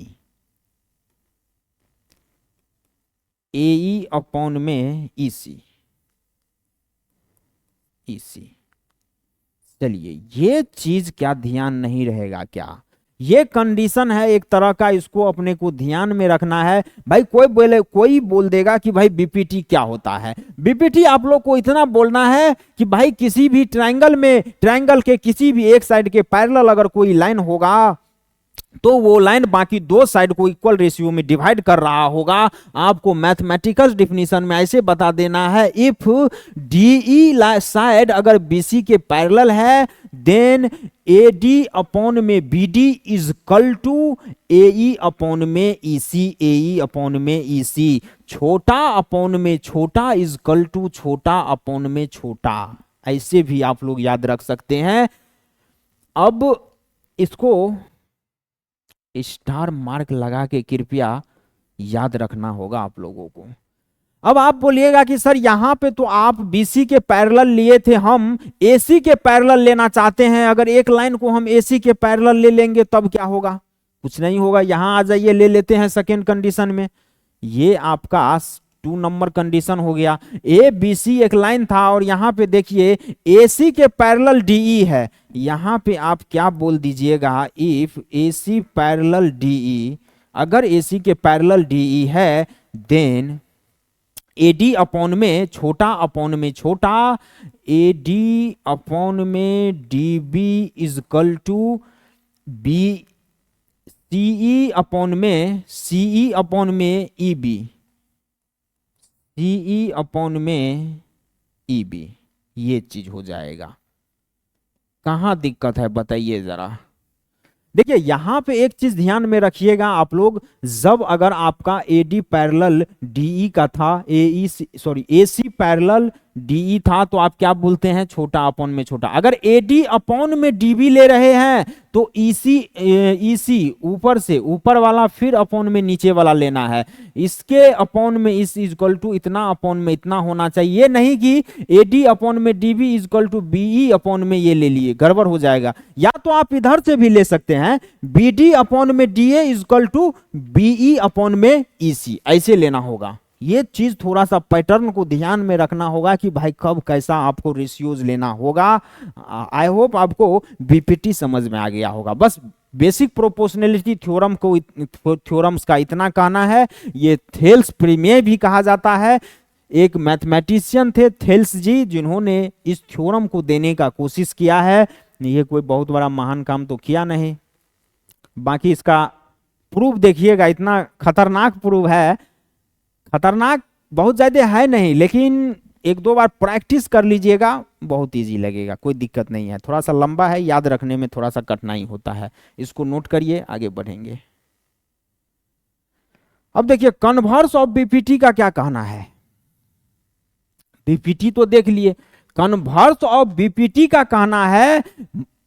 ए ई अपॉन में ई सी, ई सी। चलिए, ये चीज क्या ध्यान नहीं रहेगा क्या? ये कंडीशन है एक तरह का, इसको अपने को ध्यान में रखना है भाई। कोई बोल देगा कि भाई बीपीटी क्या होता है। बीपीटी आप लोग को इतना बोलना है कि भाई किसी भी ट्रायंगल में, ट्रायंगल के किसी भी एक साइड के पैरेलल अगर कोई लाइन होगा तो वो लाइन बाकी दो साइड को इक्वल रेशियो में डिवाइड कर रहा होगा। आपको मैथमेटिकल डिफिनीशन में ऐसे बता देना है, इफ डीई साइड अगर बीसी के पैरेलल है देन एडी अपॉन में BD is equal to AE upon में ईसी, एई अपॉन में ईसी। छोटा अपॉन में छोटा इज इक्वल टू छोटा अपॉन में छोटा, ऐसे भी आप लोग याद रख सकते हैं। अब इसको स्टार मार्क लगा के कृपया याद रखना होगा आप लोगों को। अब आप बोलिएगा कि सर यहां पे तो आप बीसी के पैरेलल लिए थे, हम एसी के पैरेलल लेना चाहते हैं, अगर एक लाइन को हम एसी के पैरेलल ले लेंगे तब क्या होगा? कुछ नहीं होगा। यहां आ जाइए, ले लेते हैं सेकेंड कंडीशन में। ये आपका 2 नंबर कंडीशन हो गया। ए बी सी एक लाइन था और यहां पे देखिए एसी के पैरेलल डीई है। यहां पे आप क्या बोल दीजिएगा, इफ एसी पैरेलल डीई, अगर एसी के पैरेलल डीई है देन एडी अपॉन में छोटा अपॉन में छोटा, एडी अपॉन में DB is equal to B CE upon में सीई अपॉन में ईबी, सीई अपॉन में ईबी। ये चीज हो जाएगा। कहां दिक्कत है बताइए जरा। देखिए यहां पे एक चीज ध्यान में रखिएगा आप लोग, जब अगर आपका एडी पैरेलल डीई का था, एसी पैरेलल डीई था, तो आप क्या बोलते हैं, छोटा अपॉन में छोटा। अगर एडी अपॉन में डीबी ले रहे हैं तो ईसी ऊपर से ऊपर वाला फिर अपॉन में नीचे वाला लेना है। इसके अपॉन में इस इक्वल टू इतना अपॉन में इतना होना चाहिए, नहीं कि एडी अपॉन में DB equal to BE upon में ये ले लिए, गड़बड़ हो जाएगा। या तो आप इधर से भी ले सकते हैं, बीडी अपॉन में DA equal to BE upon में ईसी, ऐसे लेना होगा। ये चीज थोड़ा सा पैटर्न को ध्यान में रखना होगा कि भाई कब कैसा आपको रेशियोज लेना होगा। आई होप आपको बीपीटी समझ में आ गया होगा। बस बेसिक प्रोपोर्शनलिटी थ्योरम को, थ्योरम्स का इतना कहना है। ये थेल्स प्रमेय भी कहा जाता है। एक मैथमेटिशियन थे थेल्स जी, जिन्होंने इस थ्योरम को देने का कोशिश किया है। ये कोई बहुत बड़ा महान काम तो किया नहीं, बाकी इसका प्रूफ देखिएगा, इतना खतरनाक प्रूफ है। खतरनाक बहुत ज्यादा है नहीं, लेकिन एक दो बार प्रैक्टिस कर लीजिएगा, बहुत इजी लगेगा, कोई दिक्कत नहीं है। थोड़ा सा लंबा है, याद रखने में थोड़ा सा कठिनाई होता है, इसको नोट करिए, आगे बढ़ेंगे। अब देखिए कन्वर्स ऑफ बीपीटी का क्या कहना है। बीपीटी तो देख लिए, कन्वर्स ऑफ बीपीटी का कहना है,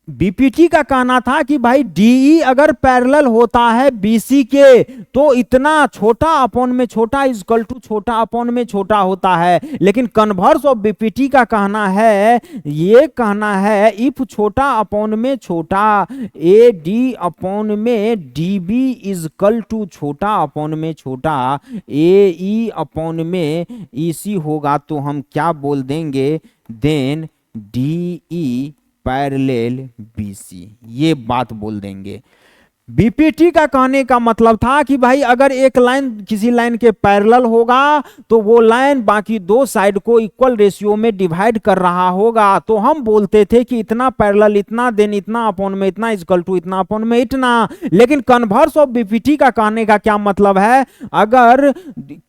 बीपीटी का कहना था कि भाई डीई अगर पैरेलल होता है बीसी के तो इतना छोटा अपॉन में छोटा इक्वल टू छोटा अपॉन में छोटा होता है। लेकिन कन्वर्स ऑफ बीपीटी का कहना है, ये कहना है इफ छोटा अपॉन में छोटा ए डी अपॉन में डी बी इक्वल टू छोटा अपॉन में छोटा ए ई अपॉन में ई सी होगा, तो हम क्या बोल देंगे, then D E parallel BC, ये बात बोल देंगे। बीपीटी का कहने का मतलब था कि भाई अगर एक लाइन किसी लाइन के पैरेलल होगा तो वो लाइन बाकी दो साइड को इक्वल रेशियो में डिवाइड कर रहा होगा, तो हम बोलते थे कि इतना पैरेलल इतना, देन इतना अपॉन में इतना इक्वल टू इतना अपॉन में इतना। लेकिन कन्वर्स ऑफ बीपीटी का कहने का क्या मतलब है, अगर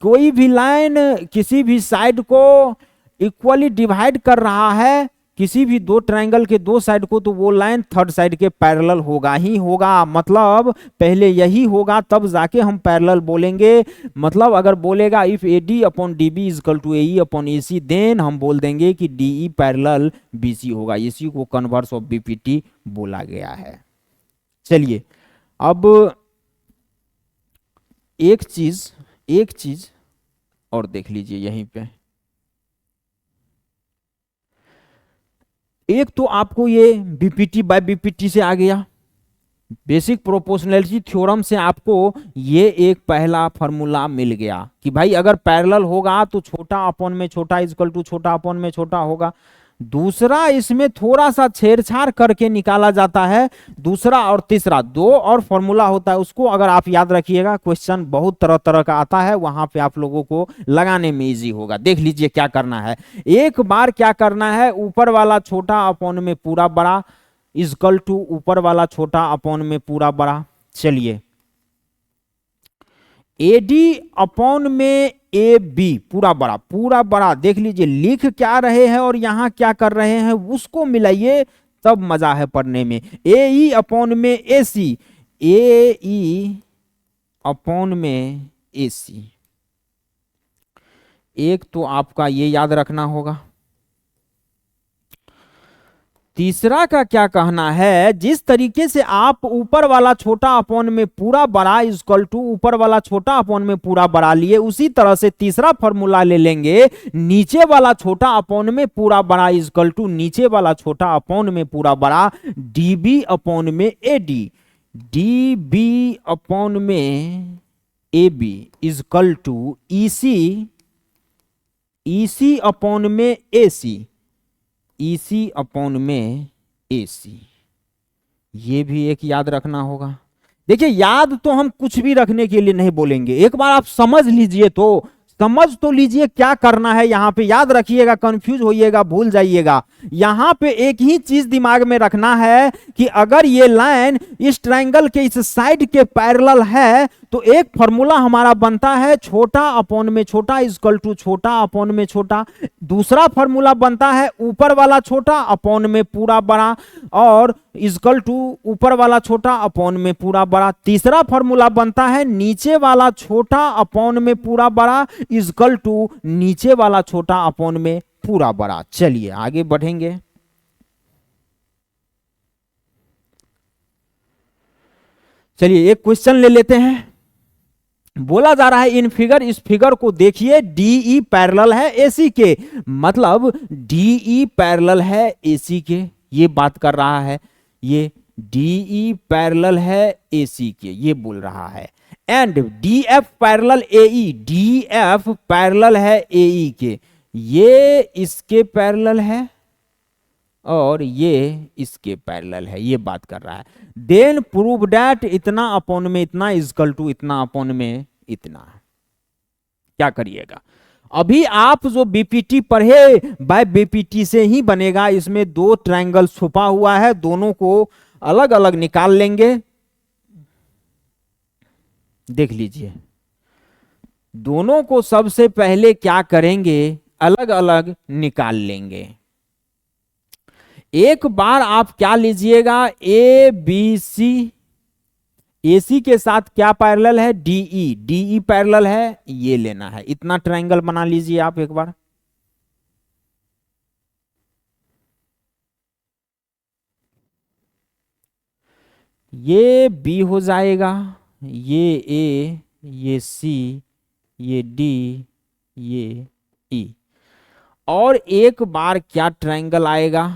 कोई भी लाइन किसी भी साइड को इक्वली डिवाइड कर रहा है, किसी भी दो ट्रायंगल के दो साइड को, तो वो लाइन थर्ड साइड के पैरेलल होगा ही होगा। मतलब पहले यही होगा तब जाके हम पैरेलल बोलेंगे। मतलब अगर बोलेगा if A D upon D B is equal to A E upon A C, then हम बोल देंगे कि D E parallel B C होगा। इसी को कन्वर्स ऑफ बीपीटी बोला गया है। चलिए अब एक चीज और देख लीजिए यहीं पे। एक तो आपको ये बीपीटी बाय बीपीटी से आ गया, बेसिक प्रोपोर्शनैलिटी थ्योरम से आपको ये एक पहला फॉर्मूला मिल गया कि भाई अगर पैरेलल होगा तो छोटा अपॉन में छोटा इक्वल टू छोटा अपॉन में छोटा होगा। दूसरा इसमें थोड़ा सा छेड़छाड़ करके निकाला जाता है, दूसरा और तीसरा दो और फॉर्मूला होता है, उसको अगर आप याद रखिएगा, क्वेश्चन बहुत तरह तरह का आता है, वहां पे आप लोगों को लगाने में इजी होगा। देख लीजिए क्या करना है, एक बार क्या करना है, ऊपर वाला छोटा अपॉन में पूरा बड़ा इक्वल टू ऊपर वाला छोटा अपॉन में पूरा बड़ा। चलिए एडी अपॉन में ए बी पूरा बड़ा देख लीजिए लिख क्या रहे हैं और यहां क्या कर रहे हैं उसको मिलाइए, तब मजा है पढ़ने में। ए ई अपॉन में ए सी, ए ई अपॉन में ए सी, एक तो आपका ये याद रखना होगा। तीसरा का क्या कहना है, जिस तरीके से आप ऊपर वाला छोटा अपॉन में पूरा बड़ा इक्वल टू ऊपर वाला छोटा अपॉन में पूरा बड़ा लिए, उसी तरह से तीसरा फॉर्मूला ले लेंगे, नीचे वाला छोटा अपॉन में पूरा बड़ा इक्वल टू नीचे वाला छोटा अपॉन में पूरा बड़ा डीबी अपॉन में एडी, डीबी अपॉन में A B equal to EC, EC upon में एसी, ईसी अपॉन में एसी, ये भी एक याद रखना होगा। देखिए याद तो हम कुछ भी रखने के लिए नहीं बोलेंगे, एक बार आप समझ लीजिए, तो समझ तो लीजिए क्या करना है यहां पे, याद रखिएगा, कंफ्यूज होइएगा, भूल जाइएगा। यहां पे एक ही चीज दिमाग में रखना है कि अगर ये लाइन इस ट्रायंगल के इस साइड के पैरेलल है तो एक फॉर्मूला हमारा बनता है छोटा अपॉन में छोटा इक्वल टू छोटा अपॉन में छोटा, दूसरा फॉर्मूला बनता है ऊपर वाला छोटा अपॉन में पूरा बड़ा और इक्वल टू ऊपर वाला छोटा अपॉन में पूरा बड़ा, तीसरा फॉर्मूला बनता है नीचे वाला छोटा अपॉन में पूरा बड़ा इक्वल टू नीचे वाला छोटा अपॉन में पूरा बड़ा। चलिए आगे बढ़ेंगे। चलिए एक क्वेश्चन ले लेते हैं, बोला जा रहा है इन फिगर, इस फिगर को देखिए, डीई पैरेलल है एसी के, मतलब डीई पैरेलल है एसी के, ये बात कर रहा है, ये डीई पैरेलल है एसी के, ये बोल रहा है। And DF parallel AE, DF parallel है एई के, ये इसके पैरेलल है और ये इसके पैरेलल है, ये बात कर रहा है। देन प्रूव दैट इतना अपॉन में इतना इक्वल टू इतना अपॉन में इतना। क्या करिएगा, अभी आप जो बीपीटी पढ़े बाय बीपीटी से ही बनेगा, इसमें दो ट्रायंगल छुपा हुआ है, दोनों को अलग अलग निकाल लेंगे। देख लीजिए, दोनों को सबसे पहले क्या करेंगे, अलग अलग निकाल लेंगे। एक बार आप क्या लीजिएगा, ए बी सी, एसी के साथ क्या पैरेलल है, डीई, डीई पैरेलल है, ये लेना है, इतना ट्रायंगल बना लीजिए आप एक बार। ये बी हो जाएगा, ये ए, ये सी, ये डी, ये ई, और एक बार क्या ट्रायंगल आएगा,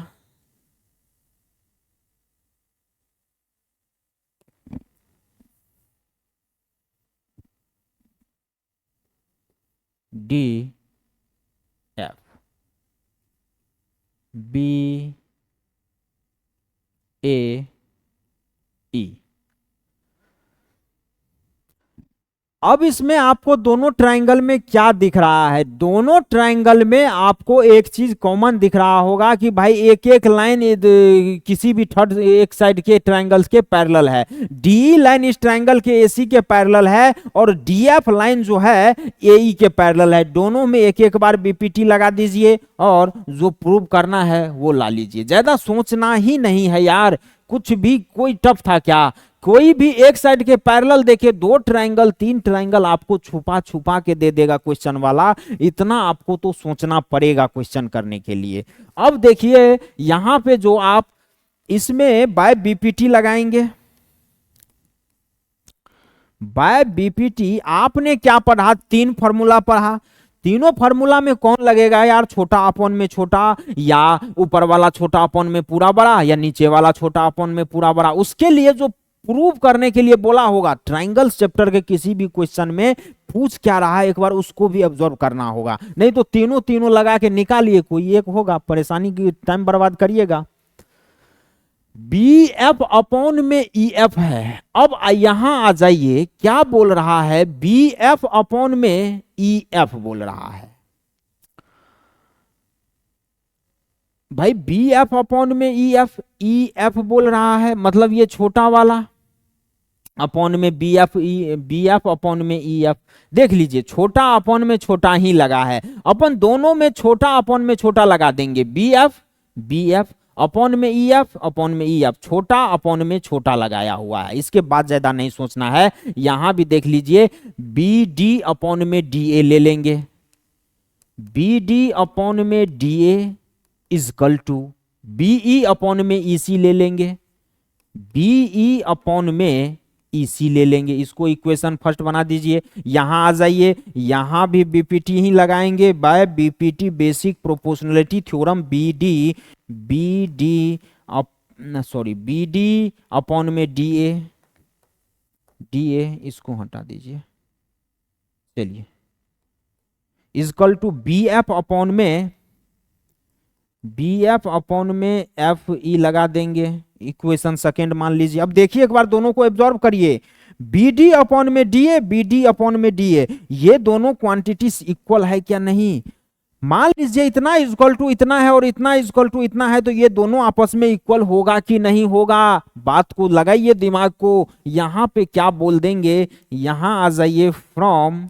डी एफ, बी ए ई। अब इसमें आपको दोनों ट्रायंगल में क्या दिख रहा है, दोनों ट्रायंगल में आपको एक चीज कॉमन दिख रहा होगा कि भाई एक एक लाइन किसी भी थर्ड एक साइड के ट्रायंगल्स के पैरेलल है। डी लाइन इस ट्रायंगल के एसी के पैरेलल है और डीएफ लाइन जो है एई के पैरेलल है। दोनों में एक एक बार बीपीटी लगा दीजिए और जो प्रूव करना है वो ला लीजिए, ज्यादा सोचना ही नहीं है यार, कुछ भी कोई टफ था क्या, कोई भी एक साइड के पैरेलल देखे, दो ट्रायंगल तीन ट्रायंगल आपको छुपा छुपा के दे देगा क्वेश्चन वाला, इतना आपको तो सोचना पड़ेगा क्वेश्चन करने के लिए। अब देखिए यहां पे जो आप इसमें बाय बीपीटी लगाएंगे, बाय बीपीटी आपने क्या पढ़ा, तीन फॉर्मूला पढ़ा, तीनों फार्मूला में कौन लगेगा यार, छोटा अपॉन में छोटा, या ऊपर वाला छोटा अपॉन में पूरा बड़ा, या नीचे वाला छोटा अपॉन में पूरा बड़ा। उसके लिए जो प्रूव करने के लिए बोला होगा, ट्राइंगल्स चैप्टर के किसी भी क्वेश्चन में पूछ क्या रहा है एक बार उसको भी ऑब्जर्व करना होगा, नहीं तो तीनों तीनों लगा के निकालिए, कोई एक होगा, परेशानी की टाइम बर्बाद करिएगा। बी एफ अपॉन में ई एफ है। अब यहां आ जाइए, क्या बोल रहा है, बी एफ अपॉन में ई एफ बोल रहा है। भाई बी एफ अपॉन में ई एफ बोल रहा है, मतलब ये छोटा वाला अपॉन में बी एफ अपॉन में ई एफ। देख लीजिए, छोटा अपॉन में छोटा ही लगा है, अपन दोनों में छोटा अपॉन में छोटा लगा देंगे, बी एफ अपॉन में ई एफ अपॉन में ई एफ, छोटा अपॉन में छोटा लगाया हुआ है, इसके बाद ज्यादा नहीं सोचना है। यहां भी देख लीजिए, बी डी अपॉन में डी ए ले लेंगे, बी डी अपॉन में D A is equal to BE upon में ईसी ले लेंगे, बीई अपॉन में ईसी ले लेंगे। इसको इक्वेशन फर्स्ट बना दीजिए। यहां आ जाइए, यहां भी बीपीटी ही लगाएंगे, by BPT basic proportionality theorem, B D upon में डी ए, इसको हटा दीजिए, चलिए, is equal to B F upon में एफ ई लगा देंगे, इक्वेशन सेकेंड मान लीजिए। अब देखिए एक बार दोनों को एब्जॉर्ब करिए, बी डी अपॉन में D A, B D upon में डी ए, ये दोनों क्वांटिटीज इक्वल है क्या, नहीं। मान लीजिए इतना इक्वल टू इतना है और इतना इक्वल टू इतना है, तो ये दोनों आपस में इक्वल होगा कि नहीं होगा, बात को लगाइए दिमाग को। यहां पे क्या बोल देंगे, यहां आ जाइए, from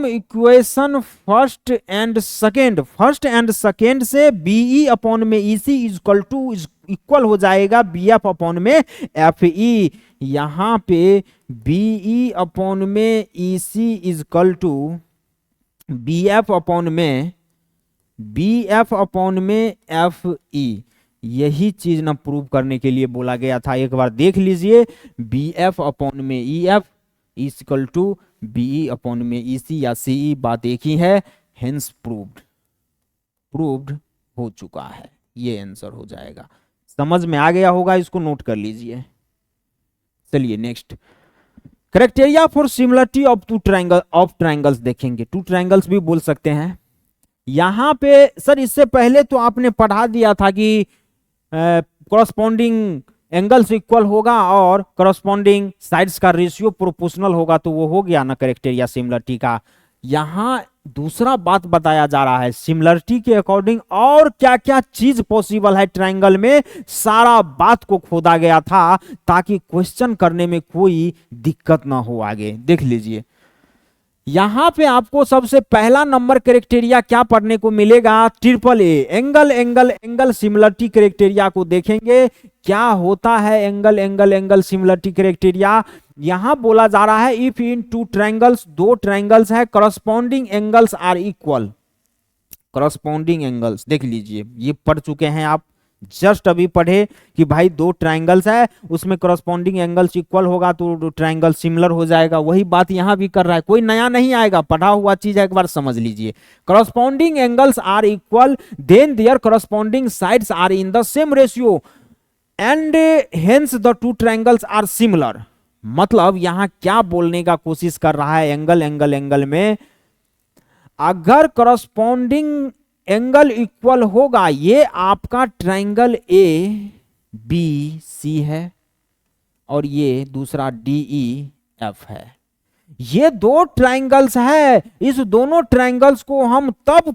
equation first and second से बीई अपॉन में ईसी इक्वल टू इक्वल हो जाएगा बी एफ अपॉन में एफ ई। यहां पे बीई अपॉन में EC equal to B F upon में एफ ई, यही चीज ना प्रूव करने के लिए बोला गया था। एक बार देख लीजिए, बी एफ अपॉन में E F equal to BE upon में ईसी या सीई, बात एक ही है, हेंस प्रूव्ड हो चुका है, ये आंसर हो जाएगा। समझ में आ गया होगा, इसको नोट कर लीजिए। चलिए next, criteria for similarity of triangles देखेंगे, टू ट्राइंगल्स भी बोल सकते हैं। यहां पे सर इससे पहले तो आपने पढ़ा दिया था कि कॉरस्पॉन्डिंग एंगल्स इक्वल होगा और करस्पॉन्डिंग साइड्स का रेशियो प्रोपोर्शनल होगा, तो वो हो गया ना क्राइटेरिया सिमिलरिटी का। यहां दूसरा बात बताया जा रहा है, सिमिलरिटी के अकॉर्डिंग और क्या क्या चीज पॉसिबल है ट्रायंगल में, सारा बात को खोदा गया था ताकि क्वेश्चन करने में कोई दिक्कत ना हो आगे। देख लीजिए, यहां पे आपको सबसे पहला नंबर क्राइटेरिया क्या पढ़ने को मिलेगा, triple A, angle similarity criteria को देखेंगे। क्या होता है एंगल सिमिलरिटी क्राइटेरिया। यहां बोला जा रहा है, इफ इन टू ट्रायंगल्स, दो ट्रायंगल्स है, corresponding angles are equal. Corresponding angles देख लीजिए, ये पढ़ चुके हैं आप, जस्ट अभी पढ़े कि भाई दो ट्रायंगल्स है, उसमें करस्पॉन्डिंग एंगल्स इक्वल होगा तो ट्रायंगल सिमिलर हो जाएगा। वही बात यहां भी कर रहा है, कोई नया नहीं आएगा, पढ़ा हुआ चीज है, एक बार समझ लीजिए। Corresponding angles are equal, then there corresponding sides are in the same ratio and hence the two triangles are similar. मतलब यहां क्या बोलने का कोशिश कर रहा है, एंगल में अगर करस्पॉन्डिंग एंगल इक्वल होगा, ये आपका ट्रायंगल ए बी सी है और ये दूसरा डी ई एफ है, ये दो ट्रायंगल्स है। इस दोनों ट्रायंगल्स को हम तब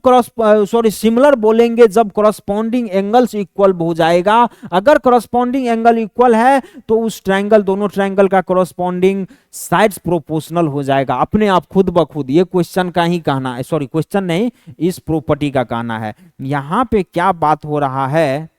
सिमिलर बोलेंगे जब करस्पॉन्डिंग एंगल्स इक्वल हो जाएगा। अगर करस्पॉन्डिंग एंगल इक्वल है तो उस ट्रायंगल, दोनों ट्रायंगल का करस्पॉन्डिंग साइड्स प्रोपोर्शनल हो जाएगा अपने आप, खुद ब खुद। ये क्वेश्चन का ही कहना है, सॉरी क्वेश्चन नहीं, इस प्रॉपर्टी का कहना है। यहां पे क्या बात हो रहा है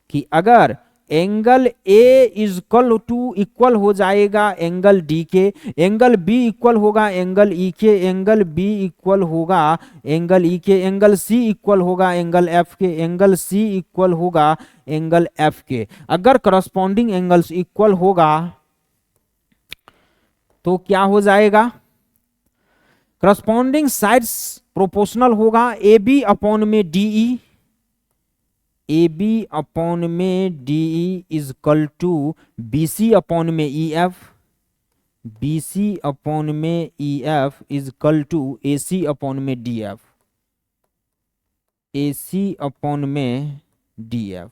कि अगर एंगल ए इक्वल हो जाएगा एंगल डी के, एंगल बी इक्वल होगा एंगल ई के, एंगल बी इक्वल होगा एंगल ई के, एंगल सी इक्वल होगा एंगल एफ के, एंगल सी इक्वल होगा एंगल एफ के। अगर करस्पॉन्डिंग एंगल्स इक्वल होगा तो क्या हो जाएगा, करस्पॉन्डिंग साइड्स प्रोपोर्शनल होगा ए बी अपॉन में डीई, ए बी अपॉन में D E is equal to B C upon में E F, B C upon में E F is equal to A C upon में D F, A C upon में D F.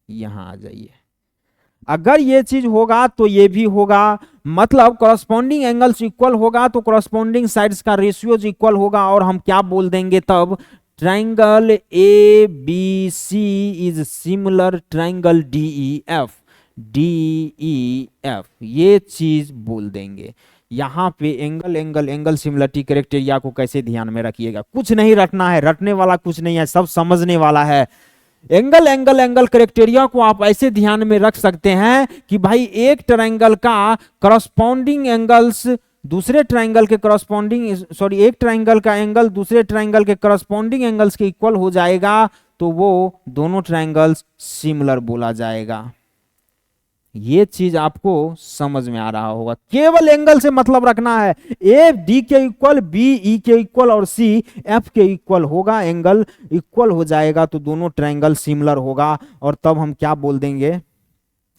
यहां आ जाइए, अगर ये चीज होगा तो ये भी होगा, मतलब करस्पॉन्डिंग एंगल्स इक्वल होगा तो करस्पॉन्डिंग साइड्स का रेशियो इक्वल होगा, और हम क्या बोल देंगे तब, triangle A B C is similar triangle D E F, D E F, ये चीज बोल देंगे। यहां पे angle angle angle similarity criteria को कैसे ध्यान में रखिएगा, कुछ नहीं रटना है, रटने वाला कुछ नहीं है, सब समझने वाला है। एंगल एंगल एंगल क्राइटेरिया को आप ऐसे ध्यान में रख सकते हैं कि भाई एक ट्रायंगल का करस्पॉन्डिंग एंगल्स दूसरे ट्रायंगल के करस्पॉन्डिंग, सॉरी, एक ट्रायंगल का एंगल दूसरे ट्रायंगल के करस्पॉन्डिंग एंगल्स के इक्वल हो जाएगा तो वो दोनों ट्रायंगल्स सिमिलर बोला जाएगा। ये चीज आपको समझ में आ रहा होगा। केवल एंगल से मतलब रखना है, ए डी के इक्वल, बी ई के इक्वल और सी एफ के इक्वल होगा, एंगल इक्वल हो जाएगा तो दोनों ट्रायंगल सिमिलर होगा। और तब हम क्या बोल देंगे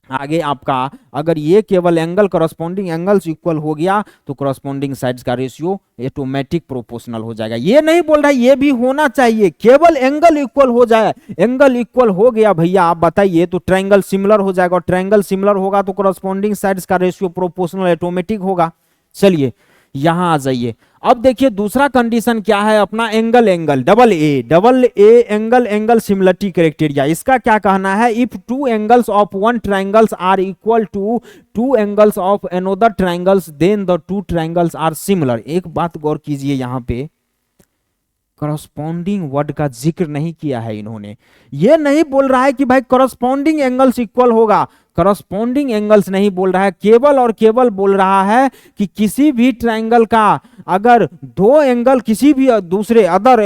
आगे आपका, अगर ये केवल एंगल करस्पॉन्डिंग एंगल्स इक्वल हो गया तो करस्पॉन्डिंग साइड्स का रेशियो ऑटोमेटिक प्रोपोर्शनल हो जाएगा। ये नहीं बोल रहा है ये भी होना चाहिए, केवल एंगल इक्वल हो जाए, एंगल इक्वल हो गया भैया आप बताइए तो ट्रायंगल सिमिलर हो जाएगा, और ट्रायंगल सिमिलर होगा तो करस्पॉन्डिंग साइड्स का रेशियो प्रोपोर्शनल ऑटोमेटिक होगा। चलिए यहां आ जाइए, अब देखिए दूसरा कंडीशन क्या है अपना, angle angle double A angle angle similarity criteria. इसका क्या कहना है, if two angles of one triangles are equal to two angles of another triangles then the two triangles are similar. एक बात गौर कीजिए, यहां पे करस्पॉन्डिंग वर्ड का जिक्र नहीं किया है इन्होंने। ये नहीं बोल रहा है कि भाई करस्पॉन्डिंग एंगल्स इक्वल होगा, करस्पॉन्डिंग एंगल्स नहीं बोल रहा है, केवल और केवल बोल रहा है कि किसी भी ट्रायंगल का अगर दो एंगल किसी भी दूसरे अदर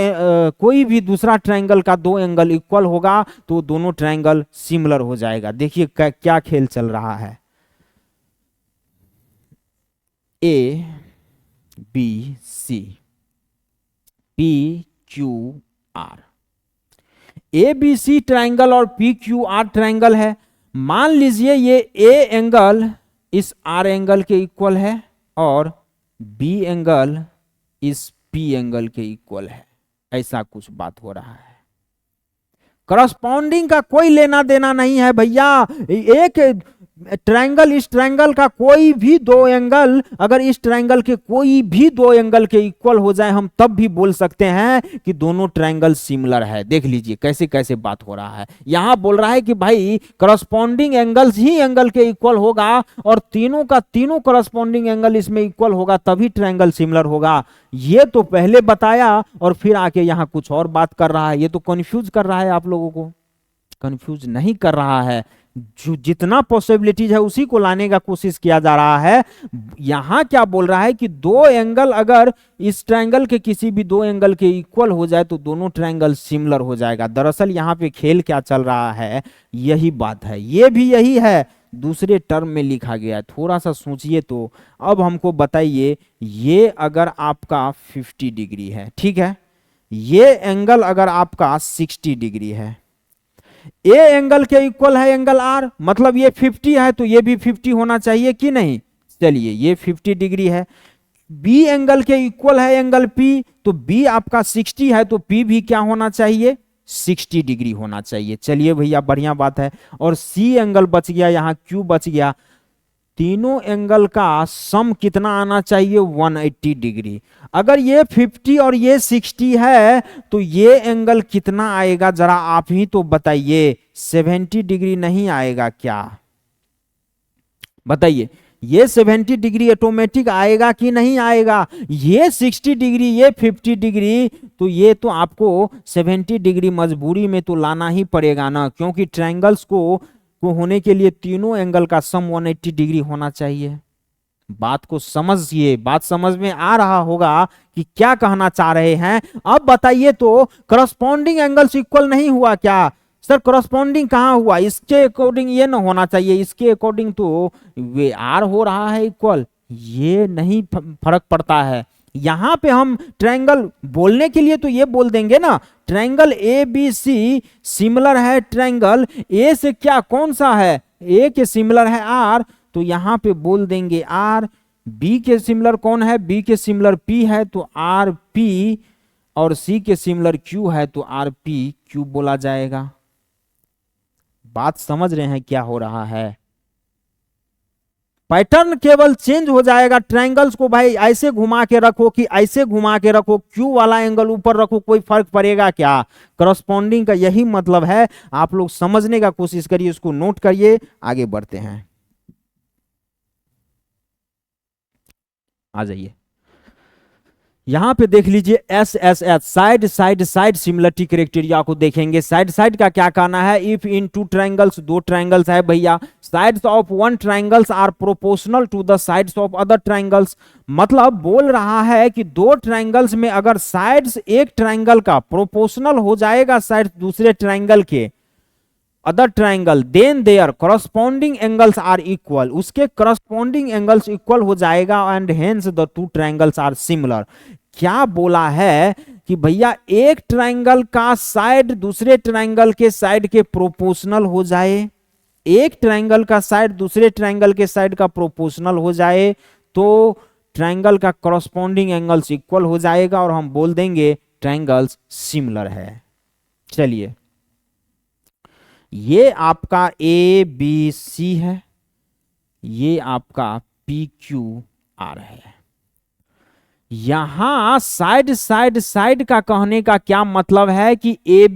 कोई भी दूसरा ट्रायंगल का दो एंगल इक्वल होगा तो दोनों ट्रायंगल सिमिलर हो जाएगा। देखिए क्या खेल चल रहा है, A B C P Q R, A B C triangle और पी क्यू आर ट्रायंगल है। मान लीजिए ये ए एंगल इस आर एंगल के इक्वल है और बी एंगल इस पी एंगल के इक्वल है, ऐसा कुछ बात हो रहा है। करस्पॉन्डिंग का कोई लेना देना नहीं है भैया, एक ट्रायंगल इस ट्रायंगल का कोई भी दो एंगल अगर इस ट्रायंगल के कोई भी दो एंगल के इक्वल हो जाए हम तब भी बोल सकते हैं कि दोनों ट्रायंगल सिमिलर है। देख लीजिए कैसे कैसे बात हो रहा है, यहां बोल रहा है कि भाई करस्पॉन्डिंग एंगल्स ही एंगल के इक्वल होगा और तीनों का तीनों करस्पॉन्डिंग एंगल इसमें इक्वल होगा तभी ट्रायंगल सिमिलर होगा। ये तो पहले बताया और फिर आके यहां कुछ और बात कर रहा है, ये तो कंफ्यूज कर रहा है, आप लोगों को कंफ्यूज नहीं कर रहा है, जो जितना पॉसिबिलिटीज है उसी को लाने का कोशिश किया जा रहा है। यहां क्या बोल रहा है कि दो एंगल अगर इस ट्रायंगल के किसी भी दो एंगल के इक्वल हो जाए तो दोनों ट्रायंगल सिमिलर हो जाएगा। दरअसल यहां पे खेल क्या चल रहा है यही बात है, ये भी यही है, दूसरे टर्म में लिखा गया है। थोड़ा सा सोचिए तो अब हमको बताइए, ये अगर आपका 50 डिग्री है, ठीक है, ये एंगल अगर आपका 60 डिग्री है, ए एंगल के इक्वल है एंगल आर, मतलब ये 50 है तो ये भी 50 होना चाहिए कि नहीं। चलिए ये 50 डिग्री है, बी एंगल के इक्वल है एंगल पी, तो बी आपका 60 है तो पी भी क्या होना चाहिए, 60 डिग्री होना चाहिए। चलिए भैया बढ़िया बात है, और सी एंगल बच गया, यहां क्यू बच गया, तीनों एंगल का सम कितना आना चाहिए, 180 डिग्री। अगर ये 50 और ये 60 है तो ये एंगल कितना आएगा जरा आप ही तो बताइए, 70 डिग्री नहीं आएगा क्या, बताइए। ये 70 डिग्री ऑटोमेटिक आएगा कि नहीं आएगा, ये 60 डिग्री ये 50 डिग्री, तो ये तो आपको 70 डिग्री मजबूरी में तो लाना ही पड़ेगा ना, क्योंकि ट्रायंगल्स को होने के लिए तीनों एंगल का सम 180 डिग्री होना चाहिए। बात को समझिए, बात समझ में आ रहा होगा कि क्या कहना चाह रहे हैं। अब बताइए तो करस्पॉन्डिंग एंगल्स इक्वल नहीं हुआ क्या, सर करस्पॉन्डिंग कहां हुआ, इसके अकॉर्डिंग ये ना होना चाहिए, इसके अकॉर्डिंग तो वे आर हो रहा है इक्वल, ये नहीं फर्क पड़ता है। यहां पे हम ट्रायंगल बोलने के लिए तो ये बोल देंगे ना, triangle A B C similar है ट्रायंगल ए से, क्या कौन सा है, ए के सिमिलर है आर, तो यहां पे बोल देंगे आर। बी के सिमिलर कौन है, बी के सिमिलर पी है तो आर पी, और सी के सिमिलर क्यू है तो आर पी क्यू बोला जाएगा। बात समझ रहे हैं क्या हो रहा है? पैटर्न केवल चेंज हो जाएगा। ट्रायंगल्स को भाई ऐसे घुमा के रखो कि ऐसे घुमा के रखो, क्यू वाला एंगल ऊपर रखो, कोई फर्क पड़ेगा क्या? करस्पॉन्डिंग का यही मतलब है। आप लोग समझने का कोशिश करिए, उसको नोट करिए, आगे बढ़ते हैं। आ जाइए, यहां पे देख लीजिए S S H, side side side similarity criteria को देखेंगे। साइड साइड का क्या कहना है, इफ इन टू ट्रायंगल्स, दो ट्रायंगल्स है भैया, sides of one triangles are proportional to the sides of other triangles, मतलब बोल रहा है कि दो ट्रायंगल्स में अगर साइड्स एक ट्रायंगल का प्रोपोर्शनल हो जाएगा साइड दूसरे ट्रायंगल के, other triangle, then there corresponding angles are equal, उसके करस्पॉन्डिंग एंगल्स इक्वल हो जाएगा, and hence the two triangles are similar. क्या बोला है कि भैया एक ट्रायंगल का साइड दूसरे ट्रायंगल के साइड के प्रोपोर्शनल हो जाए, एक ट्रायंगल का साइड दूसरे ट्रायंगल के साइड का प्रोपोर्शनल हो जाए तो ट्रायंगल का करस्पॉन्डिंग एंगल्स इक्वल हो जाएगा, और हम बोल देंगे ट्रायंगल्स सिमिलर है। चलिए, ये आपका ए बी सी है, ये आपका पी क्यू आर है। यहां साइड साइड साइड का कहने का क्या मतलब है कि ए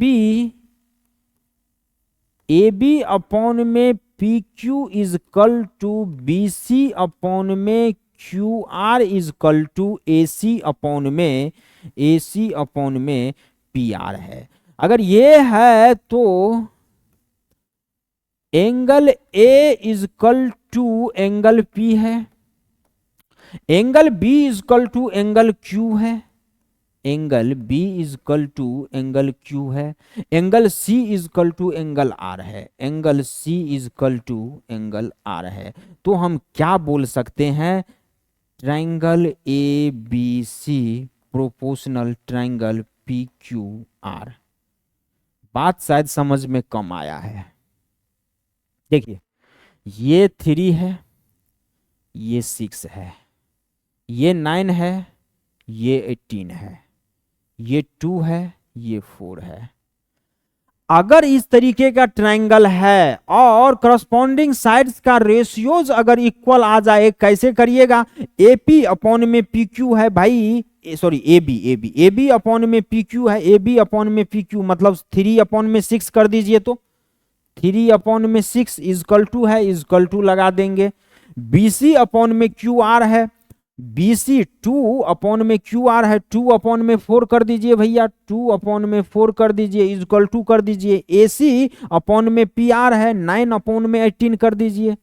बी अपॉन में P Q is equal to B C upon में Q R is equal to A C upon में पी आर है। अगर ये है तो angle A is equal to angle P है, angle B is equal to angle Q है, angle B is equal to angle Q है, angle C is equal to angle R है, angle C is equal to angle R है। तो हम क्या बोल सकते हैं, triangle A B C proportional triangle P Q R. बात शायद समझ में कम आया है। देखिए, ये 3 है, ये 6 है, ये 9 है, ये 18 है, ये 2 है, ये 4 है। अगर इस तरीके का ट्रायंगल है और करस्पॉन्डिंग साइड्स का रेशियोज अगर इक्वल आ जाए, कैसे करिएगा, एपी अपॉन में पी क्यू है भाई, सॉरी ए बी अपॉन में पी क्यू है, ए बी अपॉन में पी क्यू मतलब 3 अपॉन में 6 कर दीजिए, तो 3 अपॉन में 6 इजकल टू है, इजकल टू लगा देंगे। बीसी अपॉन में क्यू आर है, बीसी 2 अपॉन में क्यू आर है, 2 अपॉन में 4 कर दीजिए भैया, 2 अपॉन में 4 कर दीजिए, इजकल टू कर दीजिए। एसी अपॉन में पी आर है, 9 अपॉन में 18 कर दीजिए,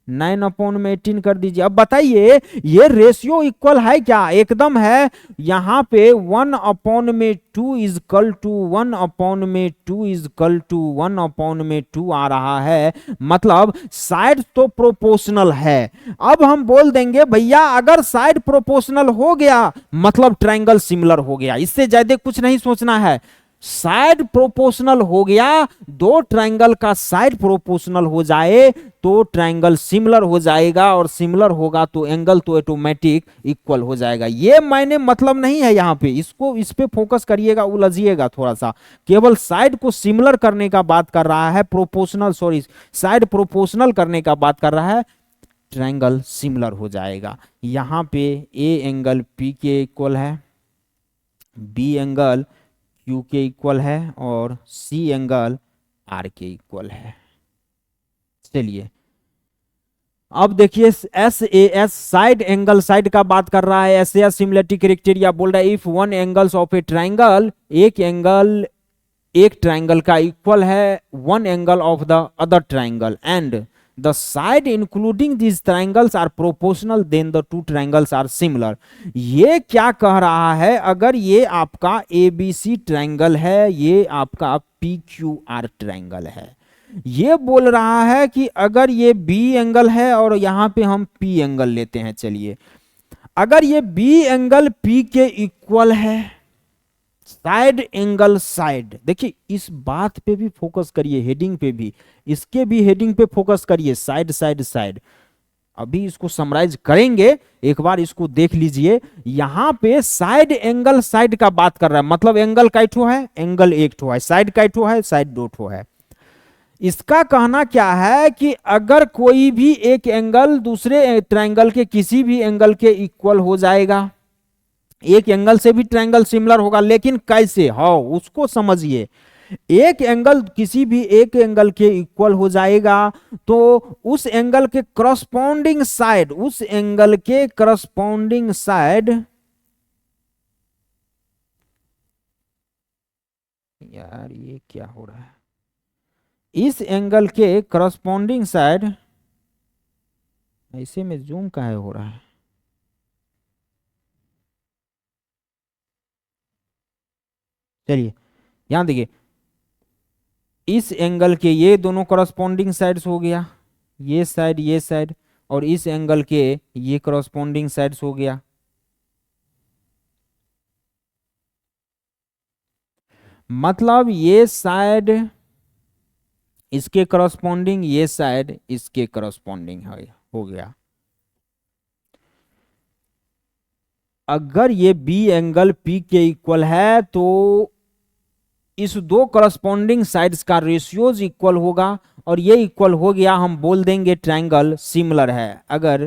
9 अपॉन में 18 कर दीजिए। अब बताइए ये रेशियो इक्वल है क्या, एकदम है। यहां पे 1 अपॉन में 2 इजकल टू 1 अपॉन में 2 इजकल टू 1 अपॉन में 2 आ रहा है, मतलब साइड तो प्रोपोर्शनल है। अब हम बोल देंगे भैया अगर साइड प्रोपोर्शनल हो गया मतलब ट्रायंगल सिमिलर हो गया, इससे ज्यादा कुछ नहीं सोचना है। साइड प्रोपोर्शनल हो गया, दो ट्रायंगल का साइड प्रोपोर्शनल हो जाए तो ट्रायंगल सिमिलर हो जाएगा, और सिमिलर होगा तो एंगल तो ऑटोमेटिक इक्वल हो जाएगा। ये मायने मतलब नहीं है यहां पे, इसको इस पे फोकस करिएगा, उलझिएगा थोड़ा सा। केवल साइड को सिमिलर करने का बात कर रहा है, प्रोपोर्शनल सॉरी साइड प्रोपोर्शनल करने का बात कर रहा है, ट्रायंगल सिमिलर हो जाएगा। यहां पे ए एंगल पी के इक्वल है, बी एंगल क्यू के इक्वल है, और सी एंगल आर के इक्वल है। चलिए अब देखिए S A S side angle side का बात कर रहा है। एस ए सिमिलरिटी क्राइटेरिया बोल रहा है if one angles of A triangle, एक एंगल एक ट्रायंगल का इक्वल है one angle of the other triangle and the side including these triangles are proportional then the two triangles are similar। ये क्या कह रहा है, अगर ये आपका ABC ट्रायंगल है, ये आपका PQR ट्रायंगल है, ये बोल रहा है कि अगर ये बी एंगल है और यहां पे हम पी एंगल लेते हैं, चलिए अगर ये बी एंगल पी के इक्वल है, साइड एंगल साइड, देखिए इस बात पे भी फोकस करिए, हेडिंग पे भी, इसके भी हेडिंग पे फोकस करिए, साइड साइड साइड। अभी इसको समराइज करेंगे, एक बार इसको देख लीजिए। यहां पे साइड एंगल साइड का बात कर रहा है, मतलब एंगल का ठो है, एंगल एक ठो है, साइड का ठो है, साइड दो ठो है। इसका कहना क्या है कि अगर कोई भी एक एंगल दूसरे ट्रायंगल के किसी भी एंगल के इक्वल हो जाएगा, एक एंगल से भी ट्रायंगल सिमिलर होगा, लेकिन कैसे, हाँ उसको समझिए। एक एंगल किसी भी एक एंगल के इक्वल हो जाएगा तो उस एंगल के करस्पॉन्डिंग साइड, उस एंगल के करस्पॉन्डिंग साइड, यार ये क्या हो रहा है, इस एंगल के करस्पॉन्डिंग साइड, ऐसे में जूम काहे हो रहा है, चलिए यहां देखिए, इस एंगल के ये दोनों करस्पॉन्डिंग साइड्स हो गया, ये साइड, और इस एंगल के ये करस्पॉन्डिंग साइड्स हो गया। मतलब ये साइड इसके करस्पॉन्डिंग, ये साइड इसके करस्पॉन्डिंग हो गया। अगर ये बी एंगल पी के इक्वल है तो इस दो करस्पॉन्डिंग साइड्स का रेशियोज इक्वल होगा, और ये इक्वल हो गया, हम बोल देंगे ट्रायंगल सिमिलर है। अगर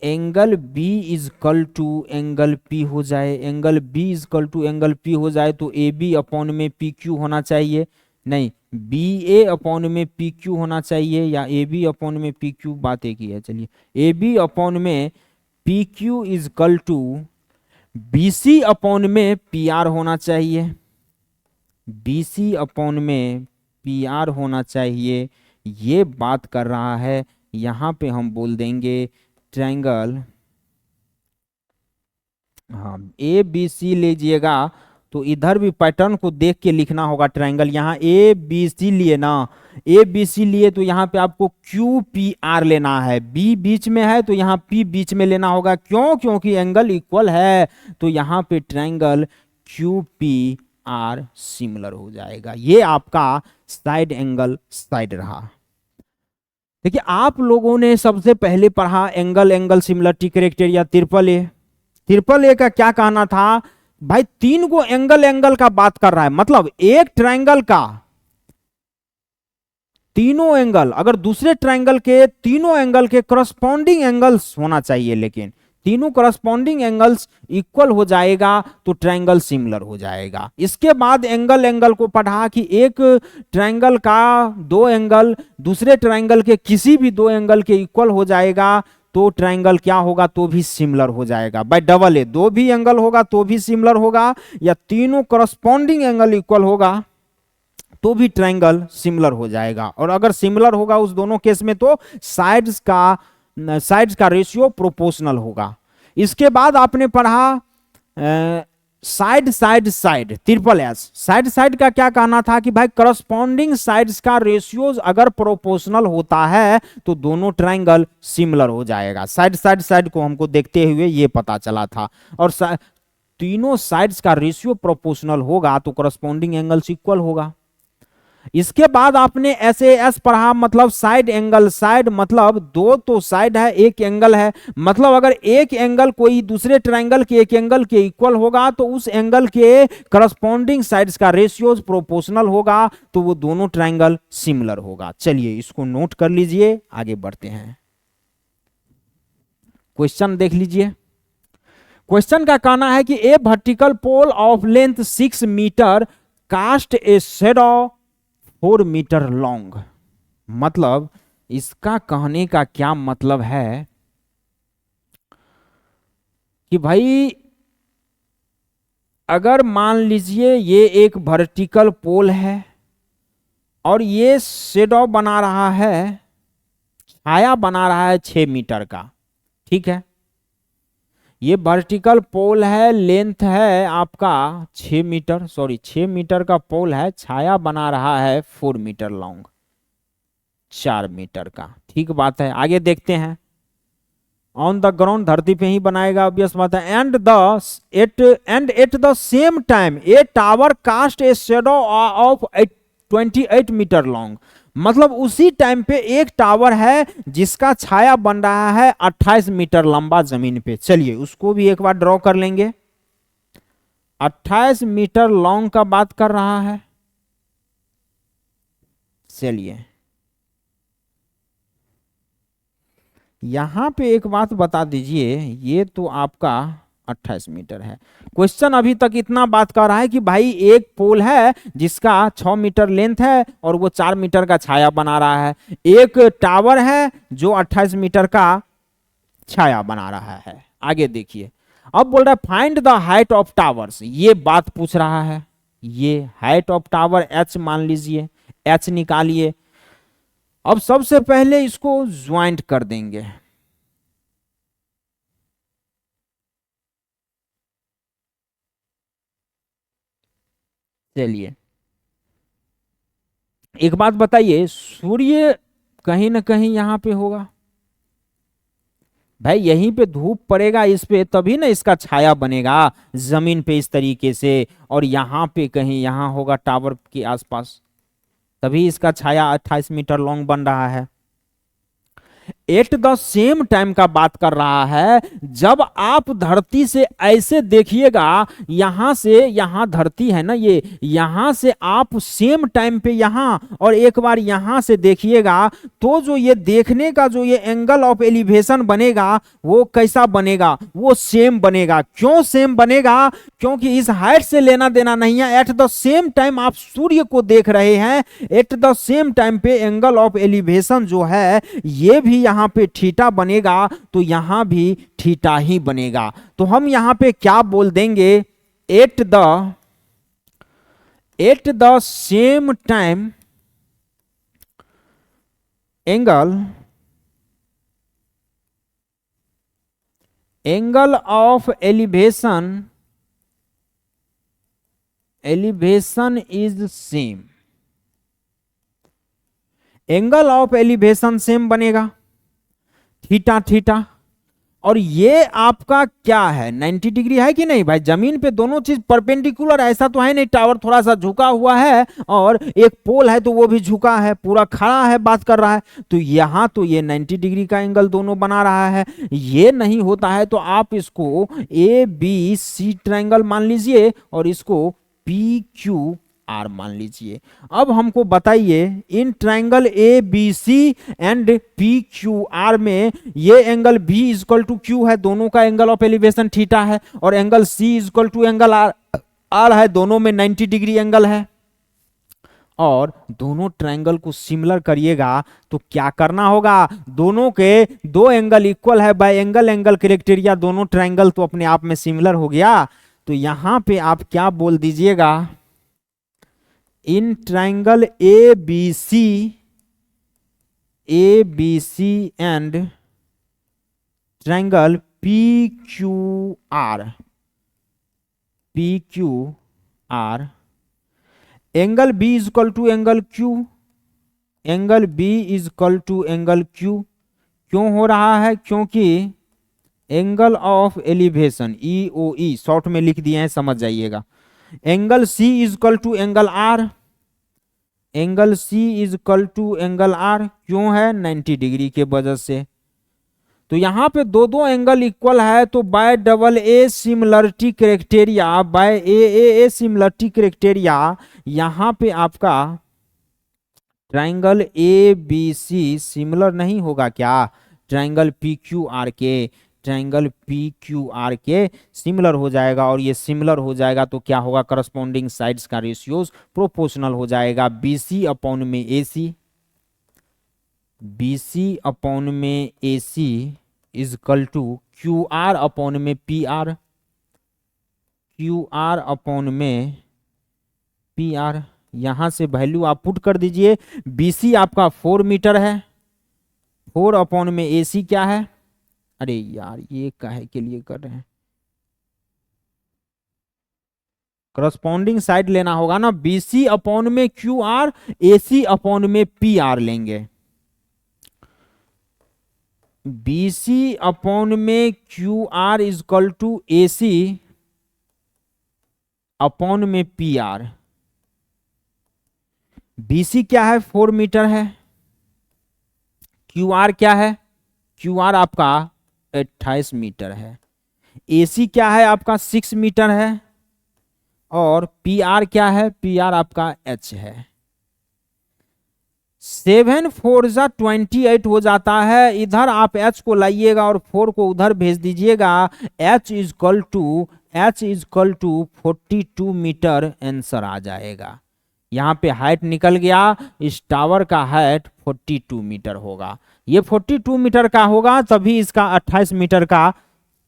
angle B is equal to angle P हो जाए, angle B is equal to angle P हो जाए तो AB अपॉन में PQ होना चाहिए, नहीं BA अपॉन में PQ होना चाहिए, या AB अपॉन में PQ, बात एक ही है। चलिए AB अपॉन में PQ is equal to BC upon में PR होना चाहिए, BC अपॉन में PR होना चाहिए, ये बात कर रहा है। यहां पे हम बोल देंगे ट्रायंगल, हाँ ए बी सी लीजिएगा तो इधर भी पैटर्न को देख के लिखना होगा ट्रायंगल। यहाँ ए बी सी लिए ना, ए बी सी लिए तो यहाँ पे आपको क्यू पी आर लेना है, बी बीच में है तो यहाँ पी बीच में लेना होगा, क्यों, क्योंकि एंगल इक्वल है, तो यहाँ पे triangle Q P R similar हो जाएगा। ये आपका साइड एंगल साइड रहा। देखिए आप लोगों ने सबसे पहले पढ़ा angle angle similarity criteria triple A. Triple A का क्या कहना था भाई, तीन को एंगल एंगल का बात कर रहा है, मतलब एक ट्रायंगल का तीनों एंगल, अगर दूसरे ट्रायंगल के तीनों एंगल के करस्पॉन्डिंग एंगल्स होना चाहिए, लेकिन तीनों करस्पॉन्डिंग एंगल्स इक्वल हो जाएगा तो ट्रायंगल सिमिलर हो जाएगा। इसके बाद एंगल एंगल को पढ़ा कि एक ट्रायंगल का दो एंगल दूसरे ट्रायंगल के किसी भी दो एंगल के इक्वल हो जाएगा तो ट्रायंगल क्या होगा, तो भी सिमिलर हो जाएगा। बाय डबल ए, दो भी एंगल होगा तो भी सिमिलर होगा, या तीनों करस्पॉन्डिंग एंगल इक्वल होगा तो भी ट्रायंगल सिमिलर हो जाएगा। और अगर सिमिलर होगा उस दोनों केस में तो साइड्स का रेशियो प्रोपोर्शनल होगा। इसके बाद आपने पढ़ा side side side, triple S. Side side का क्या कहना था कि भाई करस्पॉन्डिंग साइड्स का रेशियोज अगर प्रोपोर्शनल होता है तो दोनों ट्रायंगल सिमिलर हो जाएगा। साइड साइड साइड को हमको देखते हुए ये पता चला था। और तीनों साइड्स का रेशियो प्रोपोर्शनल होगा तो करस्पॉन्डिंग एंगल्स इक्वल होगा। इसके बाद आपने SAS पढ़ा, मतलब साइड एंगल साइड, मतलब दो तो साइड है एक एंगल है, मतलब अगर एक एंगल कोई दूसरे ट्रायंगल के एक एंगल के इक्वल होगा तो उस एंगल के करस्पॉन्डिंग साइड्स का रेशियोज प्रोपोर्शनल होगा तो वो दोनों ट्रायंगल सिमिलर होगा। चलिए इसको नोट कर लीजिए, आगे बढ़ते हैं। क्वेश्चन देख लीजिए। क्वेश्चन का कहना है कि a vertical pole of length 6 metre cast a shadow 4 metre long. मतलब इसका कहने का क्या मतलब है कि भाई अगर मान लीजिए ये एक वर्टिकल पोल है और ये शेडो बना रहा है, छाया बना रहा है 6 मीटर का, ठीक है, ये वर्टिकल पोल है, लेंथ है आपका 6 मीटर, सॉरी 6 मीटर का पोल है, छाया बना रहा है 4 मीटर लॉन्ग, 4 मीटर का। ठीक बात है, आगे देखते हैं। ऑन द ग्राउंड, धरती पे ही बनाएगा, ऑब्वियस बात है। At the same time a tower cast a shadow of 28 metre long. मतलब उसी टाइम पे एक टावर है जिसका छाया बन रहा है 28 मीटर लंबा जमीन पे। चलिए उसको भी एक बार ड्रॉ कर लेंगे। 28 मीटर लॉन्ग का बात कर रहा है। चलिए यहां पे एक बात बता दीजिए, ये तो आपका 28 मीटर है। क्वेश्चन अभी तक इतना बात कर रहा है कि भाई एक पोल है जिसका 6 मीटर लेंथ है और वो 4 मीटर का छाया बना रहा है। एक टावर है जो 28 मीटर का छाया बना रहा है। आगे देखिए, अब बोल रहा है find the height of towers. ये बात पूछ रहा है। ये हाइट ऑफ टावर h मान लीजिए, h निकालिए। अब सबसे पहले इसको ज्वाइंट कर देंगे। चलिए एक बात बताइए, सूर्य कहीं ना कहीं यहां पे होगा भाई, यहीं पे धूप पड़ेगा इस पे, तभी ना इसका छाया बनेगा जमीन पे इस तरीके से। और यहां पे कहीं यहां होगा टावर के आसपास, तभी इसका छाया 28 मीटर लॉन्ग बन रहा है। एट द सेम टाइम का बात कर रहा है। जब आप धरती से ऐसे देखिएगा, यहां से, यहां धरती है ना ये, यहां से आप सेम टाइम पे यहां और एक बार यहां से देखिएगा, तो जो ये देखने का जो ये एंगल ऑफ एलिवेशन बनेगा वो कैसा बनेगा, वो सेम बनेगा। क्यों सेम बनेगा? क्योंकि इस हाइट से लेना देना नहीं है। एट द सेम टाइम आप सूर्य को देख रहे हैं, एट द सेम टाइम पे एंगल ऑफ एलिवेशन जो है ये भी यहां पे थीटा बनेगा, तो यहां भी थीटा ही बनेगा। तो हम यहां पे क्या बोल देंगे, eight the same time angle of elevation is same. Angle of elevation same बनेगा, थीटा थीटा। और ये आपका क्या है, 90 डिग्री है कि नहीं भाई? जमीन पे दोनों चीज परपेंडिकुलर, ऐसा तो है नहीं टावर थोड़ा सा झुका हुआ है और एक पोल है तो वो भी झुका है, पूरा खड़ा है बात कर रहा है। तो यहां तो ये 90 डिग्री का एंगल दोनों बना रहा है। ये नहीं होता है तो आप इसको ABC ट्रायंगल मान लीजिए और इसको PQR मान लीजिए। अब हमको बताइए, in triangle ABC and PQR में ये angle B equal to Q है, दोनों का एंगल ऑफ एलिवेशन थीटा है, और angle C equal to angle R है, दोनों में 90 डिग्री एंगल है। और दोनों ट्रायंगल को सिमिलर करिएगा तो क्या करना होगा, दोनों के दो एंगल इक्वल है, बाय एंगल क्राइटेरिया दोनों ट्रायंगल तो अपने आप में सिमिलर हो गया। तो यहां पे आप क्या बोल दीजिएगा, in triangle ABC and triangle PQR angle B is equal to angle Q, angle B is equal to angle Q। क्यों हो रहा है? क्योंकि angle of elevation EOE short में लिख दिए हैं, समझ जाइएगा। Angle C is equal to angle R, angle C is equal to angle R क्यों है? 90 डिग्री के वजह से। तो यहां पे दो दो एंगल इक्वल है, तो by double A similarity criteria, by A similarity criteria, यहां पे आपका ट्रायंगल ABC सिमिलर नहीं होगा क्या? ट्रायंगल PQR के, ट्रायंगल PQR के सिमिलर हो जाएगा। और ये सिमिलर हो जाएगा तो क्या होगा, करस्पॉन्डिंग साइड्स का रेशियोज प्रोपोर्शनल हो जाएगा। BC अपॉन में AC, BC अपॉन में AC is equal to QR upon में PR, QR अपॉन में PR। यहां से वैल्यू आप पुट कर दीजिए। BC आपका 4 मीटर है, 4 अपॉन में AC क्या है? अरे यार ये काहे के लिए कर रहे हैं, करस्पॉन्डिंग साइड लेना होगा ना। BC अपॉन में QR, AC अपॉन में PR लेंगे। बी सी अपॉन में Q R is equal to A C upon में पी आर। बी सी क्या है, 4 मीटर है। क्यू आर क्या है, क्यू आर आपका 28 मीटर है। ए सी क्या है आपका 6 मीटर है। और पी आर क्या है, पी आर आपका एच है। 7 4 जा 28 हो जाता है। इधर आप एच को लाइएगा और 4 को उधर भेज दीजिएगा। H is equal to 42 metre answer आ जाएगा। यहाँ पे हाइट निकल गया, इस टावर का हाइट 42 मीटर होगा। ये 42 मीटर का होगा, तभी इसका 28 मीटर का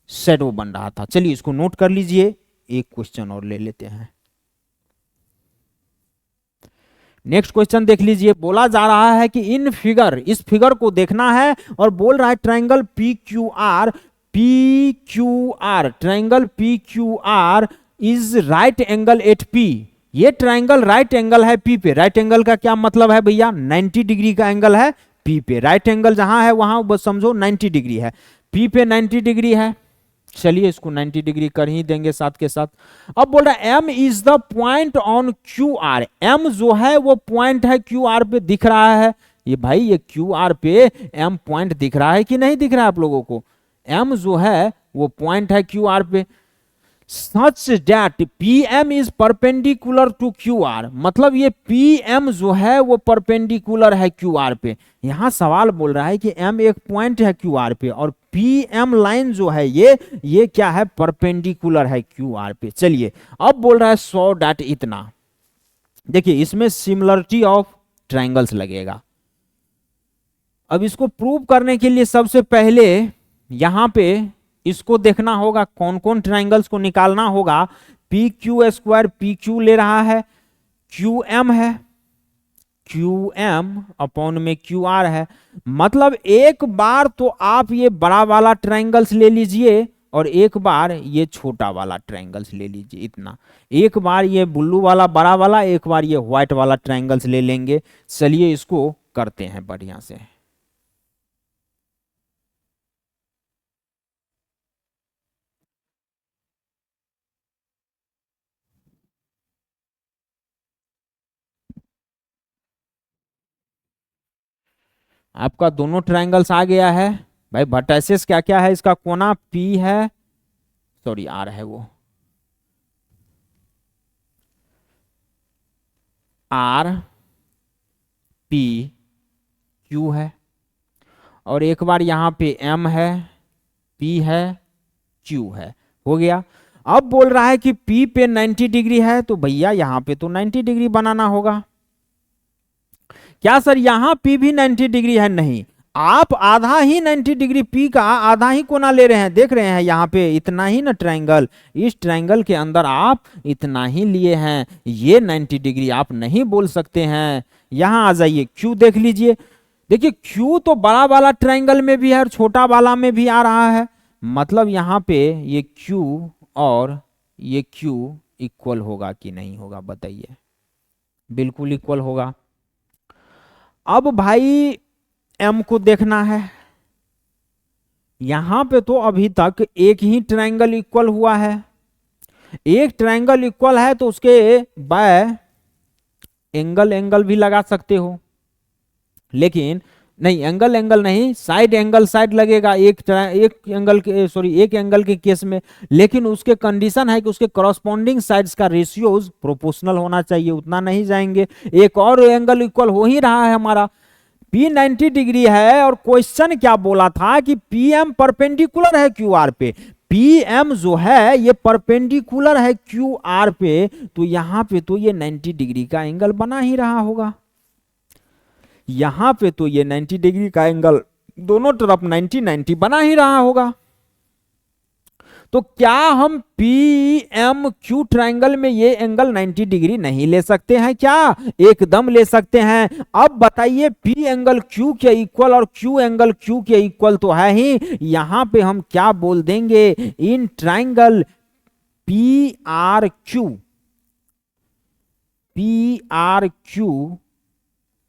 शैडो बन रहा था। चलिए इसको नोट कर लीजिए, एक क्वेश्चन और ले लेते हैं। नेक्स्ट क्वेश्चन देख लीजिए। बोला जा रहा है कि इस फिगर को देखना है और बोल रहा है triangle P Q R triangle P Q R is right angle at P. ये ट्रायंगल राइट एंगल है पी पे। राइट एंगल का क्या मतलब है भैया, 90 डिग्री का एंगल है पी पे। राइट एंगल जहां है वहां बस समझो 90 डिग्री है, पी पे 90 डिग्री है। चलिए इसको 90 डिग्री कर ही देंगे साथ के साथ। अब बोल रहा है M is the point on Q R. M जो है वो पॉइंट है क्यू आर पे, दिख रहा है ये भाई, ये क्यू आर पे एम पॉइंट दिख रहा है कि नहीं दिख रहा है आप लोगों को। एम जो है वो पॉइंट है क्यू आर पे। Such that P M is perpendicular to Q R, मतलब ये पी एम जो है वो परपेंडिकुलर है क्यू आर पे। यहां सवाल बोल रहा है कि एम एक पॉइंट है क्यू आर पे और पी एम लाइन जो है ये क्या है, परपेंडिकुलर है क्यू आर पे। चलिए अब बोल रहा है सो डैट इतना। देखिए इसमें सिमिलरिटी ऑफ ट्रायंगल्स लगेगा। अब इसको प्रूव करने के लिए सबसे पहले यहां पे इसको देखना होगा, कौन कौन ट्रायंगल्स को निकालना होगा। P Q square P Q ले रहा है, क्यू एम है, क्यू एम अपॉन में क्यू आर है। मतलब एक बार तो आप ये बड़ा वाला ट्रायंगल्स ले लीजिए और एक बार ये छोटा वाला ट्रायंगल्स ले लीजिए। इतना एक बार ये ब्लू वाला बड़ा वाला, एक बार ये व्हाइट वाला ट्रायंगल्स ले लेंगे। चलिए इसको करते हैं बढ़िया से। आपका दोनों ट्रायंगल्स आ गया है भाई। वर्टाइसेस क्या क्या है, इसका कोना पी है, सॉरी आर है, वो आर पी क्यू है। और एक बार यहां पे एम है, पी है, क्यू है। हो गया। अब बोल रहा है कि पी पे 90 डिग्री है, तो भैया यहां पे तो 90 डिग्री बनाना होगा। क्या सर यहां पी भी 90 डिग्री है, नहीं, आप आधा ही 90 डिग्री पी का आधा ही कोना ले रहे हैं। देख रहे हैं यहाँ पे इतना ही ना ट्रायंगल, इस ट्रायंगल के अंदर आप इतना ही लिए हैं, ये 90 डिग्री आप नहीं बोल सकते हैं। यहां आ जाइए, क्यू देख लीजिए। देखिए क्यू तो बड़ा वाला ट्रायंगल में भी है और छोटा वाला में भी आ रहा है। मतलब यहाँ पे ये क्यू और ये क्यू इक्वल होगा कि नहीं होगा बताइए। बिल्कुल इक्वल होगा। अब भाई एम को देखना है। यहां पे तो अभी तक एक ही ट्रायंगल इक्वल हुआ है। एक ट्रायंगल इक्वल है तो उसके बाय एंगल भी लगा सकते हो, लेकिन नहीं, एंगल नहीं, साइड एंगल साइड लगेगा एक एंगल के, सॉरी एक एंगल के केस में। लेकिन उसके कंडीशन है कि उसके करस्पॉन्डिंग साइड्स का रेशियोज प्रोपोर्शनल होना चाहिए, उतना नहीं जाएंगे। एक और एंगल इक्वल हो ही रहा है हमारा, पी 90 डिग्री है। और क्वेश्चन क्या बोला था कि पी एम परपेंडिकुलर है क्यू आर पे। पी एम जो है ये परपेंडिकुलर है क्यू आर पे, तो यहां पे तो ये 90 डिग्री का एंगल बना ही रहा होगा। यहां पे तो ये 90 डिग्री का एंगल दोनों तरफ 90 90 बना ही रहा होगा। तो क्या हम पी एम क्यू ट्रायंगल में ये एंगल 90 डिग्री नहीं ले सकते हैं क्या? एकदम ले सकते हैं। अब बताइए पी एंगल क्यू के इक्वल और क्यू एंगल क्यू के इक्वल तो है ही। यहां पे हम क्या बोल देंगे, in triangle P R Q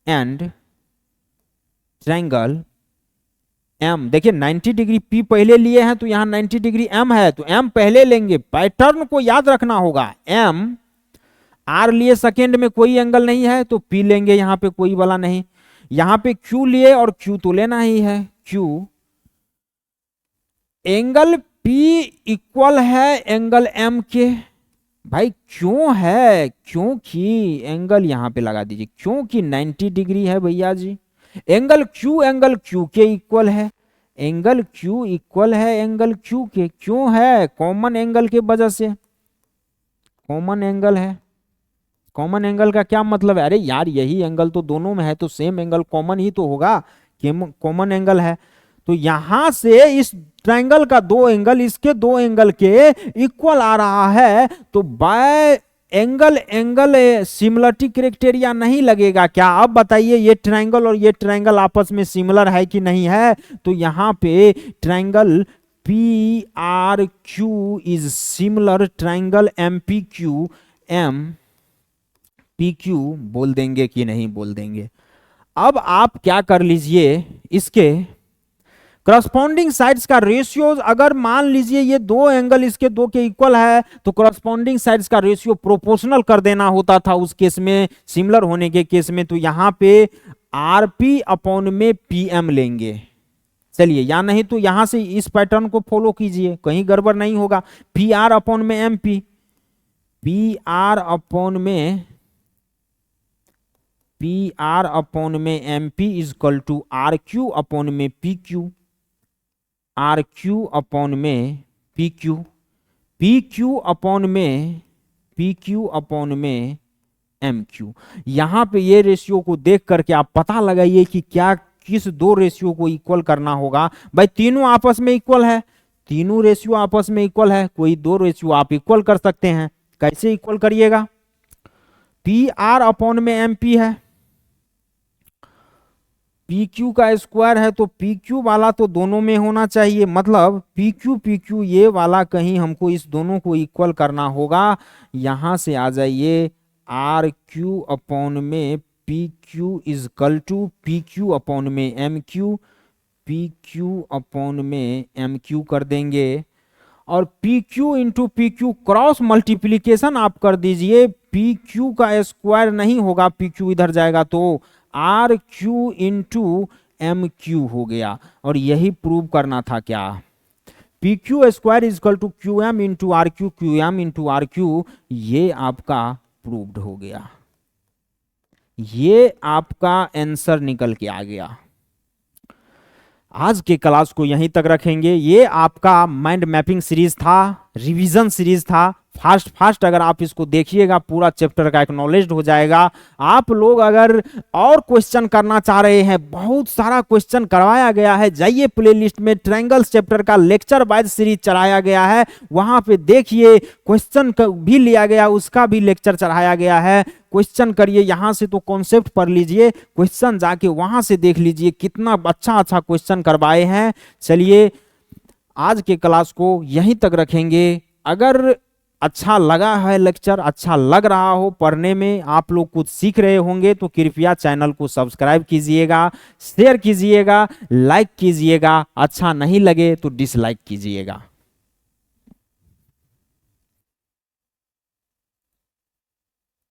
and triangle M, देखिए 90 डिग्री पी पहले लिए हैं तो यहाँ 90 डिग्री एम है तो एम पहले लेंगे, पैटर्न को याद रखना होगा। एम आर लिए सेकेंड में कोई एंगल नहीं है तो पी लेंगे, यहाँ पे कोई वाला नहीं। यहाँ पे क्यू लिए और क्यू तो लेना ही है, क्यू एंगल पी इक्वल है एंगल एम के। भाई क्यों है, क्योंकि एंगल यहां पे लगा दीजिए, क्योंकि 90 डिग्री है भैया जी। एंगल क्यू के इक्वल है, एंगल क्यू इक्वल है एंगल क्यू के। क्यों है, कॉमन एंगल के वजह से, कॉमन एंगल है। कॉमन एंगल का क्या मतलब है, अरे यार यही एंगल तो दोनों में है तो सेम एंगल कॉमन ही तो होगा, कॉमन एंगल है। तो यहां से इस ट्रायंगल का दो एंगल इसके दो एंगल के इक्वल आ रहा है तो bye angle angle similarity criteria नहीं लगेगा क्या। अब बताइए ये ट्रायंगल और ये ट्रायंगल आपस में सिमिलर है कि नहीं है, तो यहां पे triangle P R Q is similar triangle M P Q, M P Q बोल देंगे कि नहीं बोल देंगे। अब आप क्या कर लीजिए, इसके करस्पॉन्डिंग साइड्स का रेशियो, अगर मान लीजिए ये दो एंगल इसके दो के इक्वल है तो करस्पॉन्डिंग साइड्स का रेशियो प्रोपोर्शनल कर देना होता था उस केस में, सिमिलर होने के केस में। तो यहां पे आरपी अपॉन में पीएम लेंगे, चलिए, या नहीं तो यहां से इस पैटर्न को फॉलो कीजिए, कहीं गड़बड़ नहीं होगा। पी आर अपॉन में M P, P R upon में M P is equal to R Q upon में P Q, R Q upon में P Q, P Q upon में एम क्यू। यहां पे ये रेशियो को देख करके आप पता लगाइए कि क्या किस दो रेशियो को इक्वल करना होगा। भाई तीनों आपस में इक्वल है, तीनों रेशियो आपस में इक्वल है, कोई दो रेशियो आप इक्वल कर सकते हैं। कैसे इक्वल करिएगा, पी आर अपॉन में एम पी है, पी क्यू का स्क्वायर है तो पी क्यू वाला तो दोनों में होना चाहिए, मतलब पी क्यू ये वाला कहीं हमको इस दोनों को इक्वल करना होगा। यहां से आ जाइए, आर क्यू अपॉन में P Q is equal to P Q upon में M Q, P Q upon में एम क्यू कर देंगे। और P Q into P Q cross multiplication आप कर दीजिए, पी क्यू का स्क्वायर नहीं होगा, पी क्यू इधर जाएगा तो R Q into M Q हो गया। और यही प्रूव करना था क्या, P Q square is equal to Q M into R Q, Q M into R Q, ये आपका प्रूव्ड हो गया, ये आपका आंसर निकल के आ गया। आज के क्लास को यहीं तक रखेंगे। ये आपका माइंड मैपिंग सीरीज था, रिवीजन सीरीज था। फास्ट अगर आप इसको देखिएगा पूरा चैप्टर का एक नॉलेज हो जाएगा। आप लोग अगर और क्वेश्चन करना चाह रहे हैं, बहुत सारा क्वेश्चन करवाया गया है, जाइए प्लेलिस्ट में ट्रायंगल्स चैप्टर का लेक्चर वाइज सीरीज चढ़ाया गया है, वहां पे देखिए क्वेश्चन भी लिया गया, उसका भी लेक्चर चढ़ाया गया है। क्वेश्चन करिए, यहां से तो कॉन्सेप्ट पढ़ लीजिए, क्वेश्चन जाके वहां से देख लीजिए, कितना अच्छा क्वेश्चन करवाए हैं। चलिए आज के क्लास को यहीं तक रखेंगे। अगर अच्छा लगा है लेक्चर, अच्छा लग रहा हो पढ़ने में, आप लोग कुछ सीख रहे होंगे तो कृपया चैनल को सब्सक्राइब कीजिएगा, शेयर कीजिएगा, लाइक कीजिएगा। अच्छा नहीं लगे तो डिसलाइक कीजिएगा।